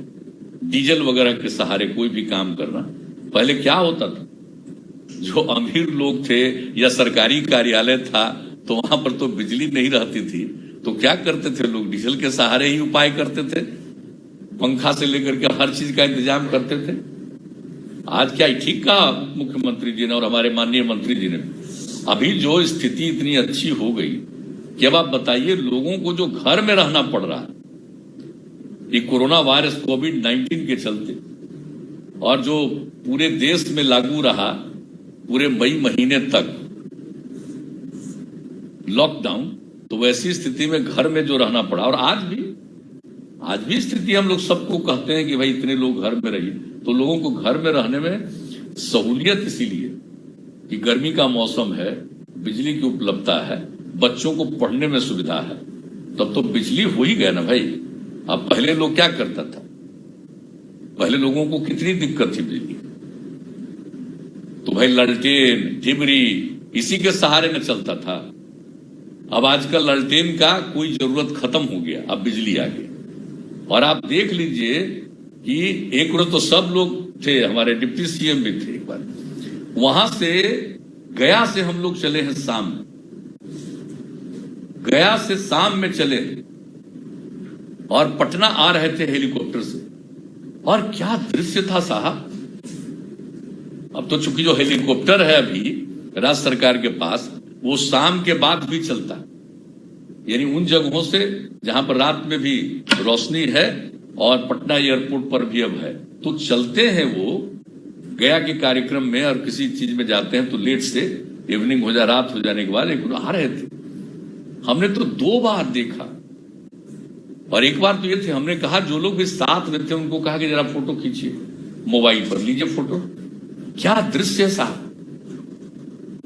डीजल वगैरह के सहारे कोई भी काम करना। पहले क्या होता था, जो अमीर लोग थे या सरकारी कार्यालय था, तो वहां पर तो बिजली नहीं रहती थी, तो क्या करते थे लोग, डीजल के सहारे ही उपाय करते थे, पंखा से लेकर के हर चीज का इंतजाम करते थे। आज क्या ठीक कहा मुख्यमंत्री जी ने और हमारे माननीय मंत्री जी ने, अभी जो स्थिति इतनी अच्छी हो गई कि अब आप बताइए लोगों को जो घर में रहना पड़ रहा है ये कोरोना वायरस कोविड-19 के चलते, और जो पूरे देश में लागू रहा पूरे मई महीने तक लॉकडाउन, तो वैसी स्थिति में घर में जो रहना पड़ा, और आज भी स्थिति हम लोग सबको कहते हैं कि भाई इतने लोग घर में रहिए, तो लोगों को घर में रहने में सहूलियत इसीलिए कि गर्मी का मौसम है, बिजली की उपलब्धता है, बच्चों को पढ़ने में सुविधा है, तब तो बिजली हो ही गया ना भाई। अब पहले लोग क्या करता था, पहले लोगों को कितनी दिक्कत थी बिजली, तो भाई ललटेन डिबरी इसी के सहारे में चलता था। अब आजकल ललटेन का कोई जरूरत खत्म हो गया, अब बिजली आ गई। और आप देख लीजिए कि एक बार तो सब लोग थे, हमारे डिप्टी सीएम भी थे, एक बार वहां से गया से हम लोग चले हैं शाम में, गया से शाम में चले और पटना आ रहे थे हेलीकॉप्टर से, और क्या दृश्य था साहब। अब तो चूंकि जो हेलीकॉप्टर है अभी राज्य सरकार के पास, वो शाम के बाद भी चलता है, यानी उन जगहों से जहां पर रात में भी रोशनी है, और पटना एयरपोर्ट पर भी अब है, तो चलते हैं वो गया के कार्यक्रम में, और किसी चीज में जाते हैं तो लेट से इवनिंग हो जाए, रात हो जाने के बाद एक आ रहे थे। हमने तो 2 बार देखा, और एक बार तो ये थे, हमने कहा जो लोग भी साथ में थे उनको कहा कि जरा फोटो खींचिए, मोबाइल पर लीजिए फोटो, क्या दृश्य साहब।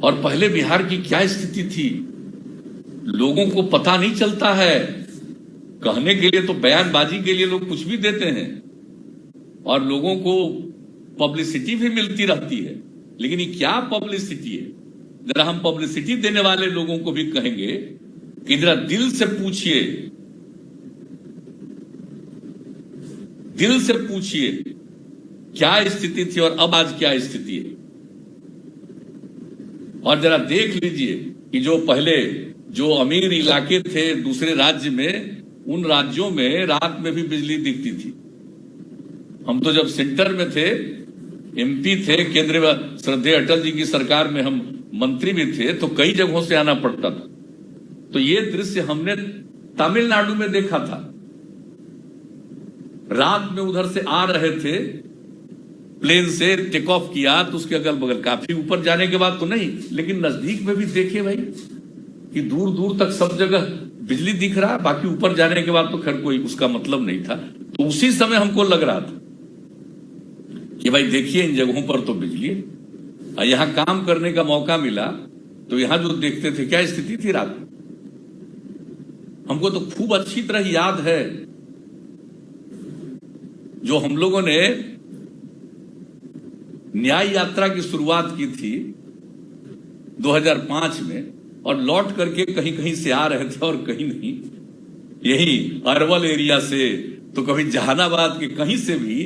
और पहले बिहार की क्या स्थिति थी, लोगों को पता नहीं चलता है, कहने के लिए तो बयानबाजी के लिए लोग कुछ भी देते हैं, और लोगों को पब्लिसिटी भी मिलती रहती है, लेकिन ये क्या पब्लिसिटी है, जरा हम पब्लिसिटी देने वाले लोगों को भी कहेंगे कि जरा दिल से पूछिए, दिल से पूछिए क्या स्थिति थी और अब आज क्या स्थिति है। और जरा देख लीजिए कि जो पहले जो अमीर इलाके थे दूसरे राज्य में, उन राज्यों में रात में भी बिजली दिखती थी। हम तो जब सेंटर में थे, एमपी थे, केंद्र में श्रद्धेय अटल जी की सरकार में हम मंत्री भी थे, तो कई जगहों से आना पड़ता था। तो ये दृश्य हमने तमिलनाडु में देखा था। रात में उधर से आ रहे थे, प्लेन से टेक ऑफ किया तो उसके अगल बगल, काफी ऊपर जाने के बाद तो नहीं, लेकिन नजदीक में भी देखे भाई कि दूर दूर तक सब जगह बिजली दिख रहा, बाकी ऊपर जाने के बाद तो खैर कोई उसका मतलब नहीं था। तो उसी समय हमको लग रहा था कि भाई देखिए इन जगहों पर तो बिजली है, और यहां काम करने का मौका मिला तो यहां जो देखते थे क्या स्थिति थी रात में। हमको तो खूब अच्छी तरह याद है जो हम लोगों ने न्याय यात्रा की शुरुआत की थी 2005 में, और लौट करके कहीं कहीं से आ रहे थे और कहीं नहीं, यही अरवल एरिया से तो कभी जहानाबाद के कहीं से भी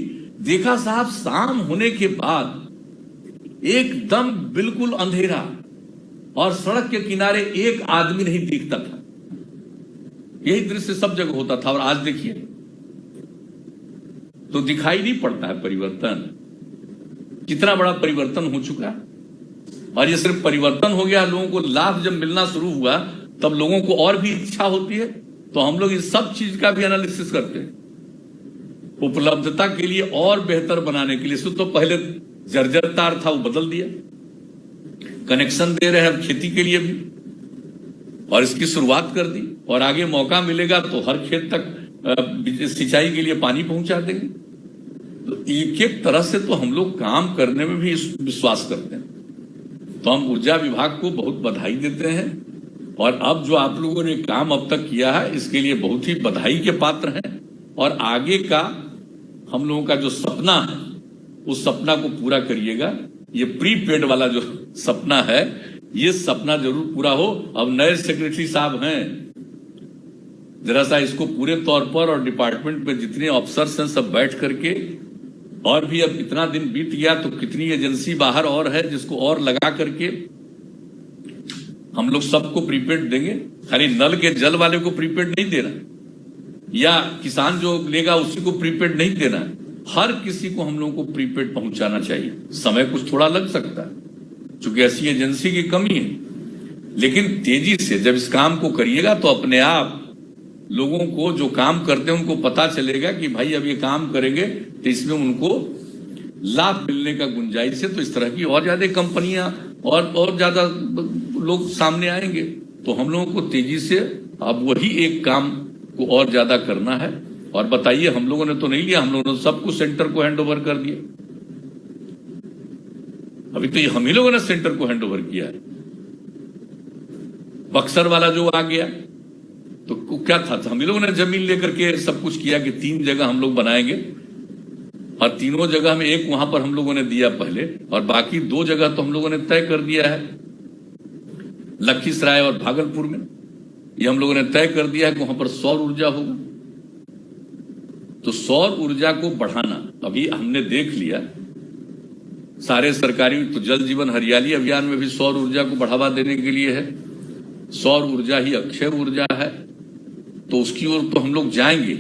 देखा साहब, शाम होने के बाद एकदम बिल्कुल अंधेरा और सड़क के किनारे एक आदमी नहीं दिखता था। यही दृश्य सब जगह होता था। और आज देखिए तो दिखाई नहीं पड़ता है परिवर्तन, कितना बड़ा परिवर्तन हो चुका है। और ये सिर्फ परिवर्तन हो गया, लोगों को लाभ जब मिलना शुरू हुआ तब लोगों को और भी इच्छा होती है। तो हम लोग इस सब चीज का भी एनालिसिस करते हैं, उपलब्धता के लिए और बेहतर बनाने के लिए। तो पहले जर्जर तार था, वो बदल दिया, कनेक्शन दे रहे हैं अब खेती के लिए भी, और इसकी शुरुआत कर दी। और आगे मौका मिलेगा तो हर खेत तक सिंचाई के लिए पानी पहुंचा देंगे। तो एक एक तरह से तो हम लोग काम करने में भी विश्वास करते हैं। तो हम ऊर्जा विभाग को बहुत बधाई देते हैं, और अब जो आप लोगों ने काम अब तक किया है इसके लिए बहुत ही बधाई के पात्र हैं। और आगे का हम लोगों का जो सपना है उस सपना को पूरा करिएगा। ये प्रीपेड वाला जो सपना है ये सपना जरूर पूरा हो। अब नए सेक्रेटरी साहब हैं, जरा सा इसको पूरे तौर पर, और डिपार्टमेंट में जितने अफसर्स हैं सब बैठ करके, और भी अब इतना दिन बीत गया तो कितनी एजेंसी बाहर और है जिसको और लगा करके हम लोग सबको प्रीपेड देंगे। खाली नल के जल वाले को प्रीपेड नहीं देना, या किसान जो लेगा उसी को प्रीपेड नहीं देना, हर किसी को हम लोगों को प्रीपेड पहुंचाना चाहिए। समय कुछ थोड़ा लग सकता है क्योंकि ऐसी एजेंसी की कमी है, लेकिन तेजी से जब इस काम को करिएगा तो अपने आप लोगों को जो काम करते हैं उनको पता चलेगा कि भाई अब ये काम करेंगे तो इसमें उनको लाभ मिलने का गुंजाइश है। तो इस तरह की और ज्यादा कंपनियां और ज्यादा लोग सामने आएंगे। तो हम लोगों को तेजी से अब वही एक काम को और ज्यादा करना है। और बताइए, हम लोगों ने तो नहीं लिया, हम लोगों ने सब कुछ सेंटर को हैंड ओवर कर दिया। अभी तो हम ही लोगों ने सेंटर को हैंड ओवर किया है। बक्सर वाला जो आ गया तो क्या था, हम ही लोगों ने जमीन लेकर के सब कुछ किया कि 3 जगह हम लोग बनाएंगे, और तीनों जगह में एक वहां पर हम लोगों ने दिया पहले, और बाकी 2 जगह तो हम लोगों ने तय कर दिया है, लखीसराय और भागलपुर में। ये हम लोगों ने तय कर दिया है कि वहां पर सौर ऊर्जा होगा। तो सौर ऊर्जा को बढ़ाना अभी हमने देख लिया, सारे सरकारी, तो जल जीवन हरियाली अभियान में भी सौर ऊर्जा को बढ़ावा देने के लिए है। सौर ऊर्जा ही अक्षय ऊर्जा है, तो उसकी ओर तो हम लोग जाएंगे।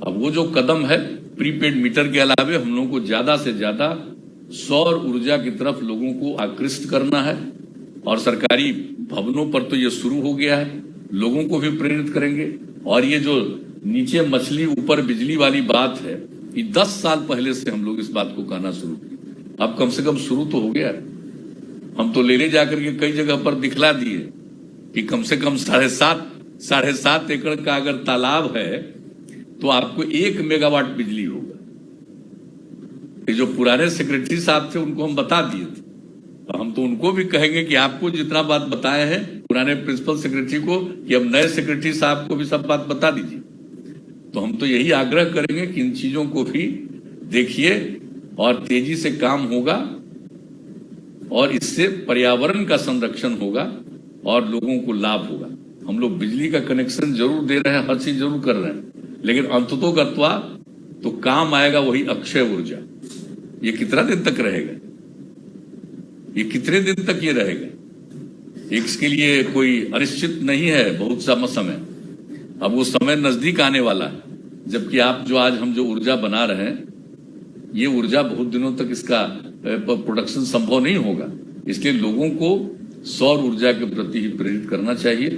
अब वो जो कदम है प्रीपेड मीटर के अलावे हम लोगों को ज्यादा से ज्यादा सौर ऊर्जा की तरफ लोगों को आकृष्ट करना है। और सरकारी भवनों पर तो ये शुरू हो गया है, लोगों को भी प्रेरित करेंगे। और ये जो नीचे मछली ऊपर बिजली वाली बात है, ये 10 साल पहले से हम लोग इस बात को कहना शुरू किए। अब कम से कम शुरू तो हो गया। हम तो लेने जाकर के कई जगह पर दिखला दिए कि कम से कम 7.5 एकड़ का अगर तालाब है तो आपको 1 मेगावाट बिजली होगा। ये जो पुराने सेक्रेटरी साहब थे उनको हम बता दिए थे, तो हम तो उनको भी कहेंगे कि आपको जितना बात बताए हैं पुराने प्रिंसिपल सेक्रेटरी को, कि अब नए सेक्रेटरी साहब को भी सब बात बता दीजिए। तो हम तो यही आग्रह करेंगे कि इन चीजों को भी देखिए और तेजी से काम होगा। और इससे पर्यावरण का संरक्षण होगा और लोगों को लाभ होगा। हम लोग बिजली का कनेक्शन जरूर दे रहे हैं, हर चीज जरूर कर रहे हैं, लेकिन अंततोगत्वा तो काम आएगा वही अक्षय ऊर्जा। ये कितना दिन तक रहेगा? ये कितने दिन तक ये रहेगा? इसके लिए कोई अनिश्चित नहीं है बहुत सा समय। अब वो समय नजदीक आने वाला है, जबकि आप जो आज हम जो ऊर्जा बना रहे हैं, ये ऊर्जा बहुत दिनों तक इसका प्रोडक्शन संभव नहीं होगा। इसलिए लोगों को सौर ऊर्जा के प्रति ही प्रेरित करना चाहिए।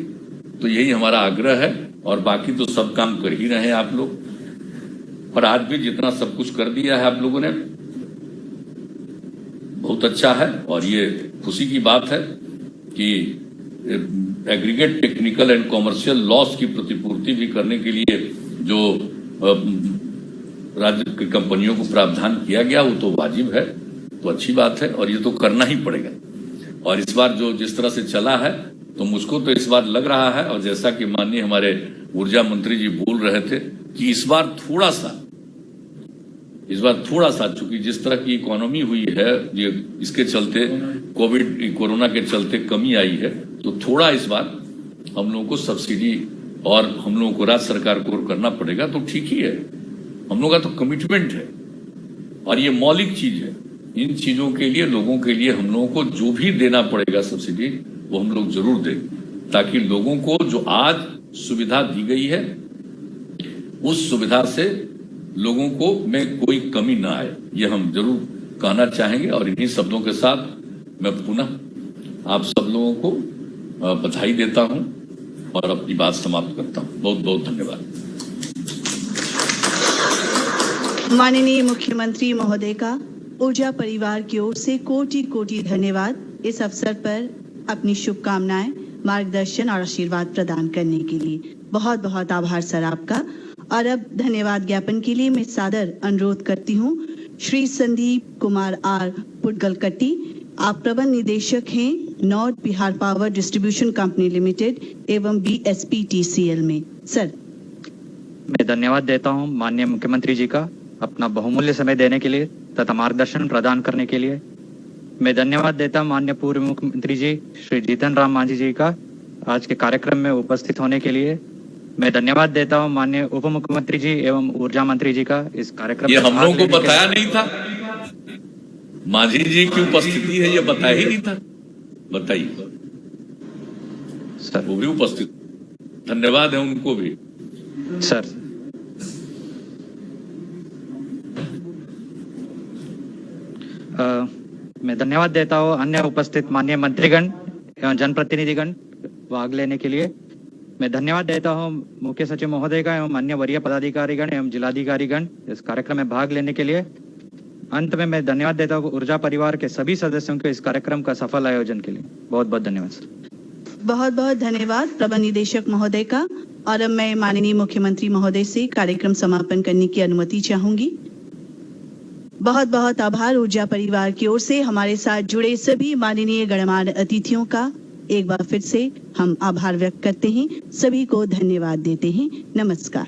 तो यही हमारा आग्रह है, और बाकी तो सब काम कर ही रहे हैं आप लोग। पर आज भी जितना सब कुछ कर दिया है आप लोगों ने, बहुत अच्छा है। और ये खुशी की बात है कि aggregate technical and commercial loss की प्रतिपूर्ति भी करने के लिए जो राज्य की कंपनियों को प्रावधान किया गया, वो तो वाजिब है, तो अच्छी बात है, और ये तो करना ही पड़ेगा। और इस बार जो जिस तरह से चला है, तो मुझको तो इस बार लग रहा है, और जैसा कि माननीय हमारे ऊर्जा मंत्री जी बोल रहे थे कि इस बार थोड़ा सा चूंकि जिस तरह की इकोनॉमी हुई है, ये इसके चलते कोरोना के चलते कमी आई है, तो थोड़ा इस बार हम लोगों को सब्सिडी और हम लोगों को राज्य सरकार को करना पड़ेगा। तो ठीक ही है, हम लोगों का तो कमिटमेंट है और ये मौलिक चीज है। इन चीजों के लिए, लोगों के लिए हम लोगों को जो भी देना पड़ेगा सब्सिडी, वो हम लोग जरूर दें, ताकि लोगों को जो आज सुविधा दी गई है, उस सुविधा से लोगों को में कोई कमी ना आए, ये हम जरूर कहना चाहेंगे। और इन्हीं शब्दों के साथ मैं पुनः आप सब लोगों को बधाई देता हूं और अपनी बात समाप्त करता हूं। बहुत बहुत धन्यवाद। माननीय मुख्यमंत्री महोदय का ऊर्जा परिवार की ओर से कोटि कोटि धन्यवाद। इस अवसर पर अपनी शुभकामनाएं, मार्गदर्शन और आशीर्वाद प्रदान करने के लिए बहुत बहुत आभार सर आपका। और अब धन्यवाद ज्ञापन के लिए मैं सादर अनुरोध करती हूँ श्री संदीप कुमार आर पुडगलकट्टी। आप प्रबंध निदेशक हैं north Bihar power distribution company limited एवं BSPTCL में। सर, मैं धन्यवाद देता हूं माननीय मुख्यमंत्री जी का अपना बहुमूल्य समय देने के लिए तथा मार्गदर्शन प्रदान करने के लिए। मैं धन्यवाद देता हूं माननीय पूर्व मुख्यमंत्री जी श्री जीतन राम मांझी जी का आज के कार्यक्रम में उपस्थित होने के लिए। मैं धन्यवाद देता हूं माननीय उप मुख्यमंत्री जी एवं ऊर्जा मंत्री जी का इस कार्यक्रम ये हम लोगों को बताया नहीं था, मांझी जी की उपस्थिति है, ये बताया ही नहीं था। बताइए सर, वो भी उपस्थित, धन्यवाद है उनको भी। सर, मैं धन्यवाद देता हूँ अन्य उपस्थित माननीय मंत्रीगण एवं जनप्रतिनिधिगण भाग लेने के लिए। मैं धन्यवाद देता हूँ मुख्य सचिव महोदय का एवं अन्य वरीय पदाधिकारीगण एवं जिलाधिकारीगण इस कार्यक्रम में भाग लेने के लिए। अंत में मैं धन्यवाद देता हूँ ऊर्जा परिवार के सभी सदस्यों को इस कार्यक्रम का सफल आयोजन के लिए। बहुत बहुत धन्यवाद सर। बहुत बहुत धन्यवाद प्रबंध निदेशक महोदय का। और अब मैं माननीय मुख्यमंत्री महोदय से कार्यक्रम समापन करने की अनुमति चाहूंगी। बहुत बहुत आभार ऊर्जा परिवार की ओर से हमारे साथ जुड़े सभी माननीय गणमान्य अतिथियों का एक बार फिर से हम आभार व्यक्त करते हैं, सभी को धन्यवाद देते हैं। नमस्कार।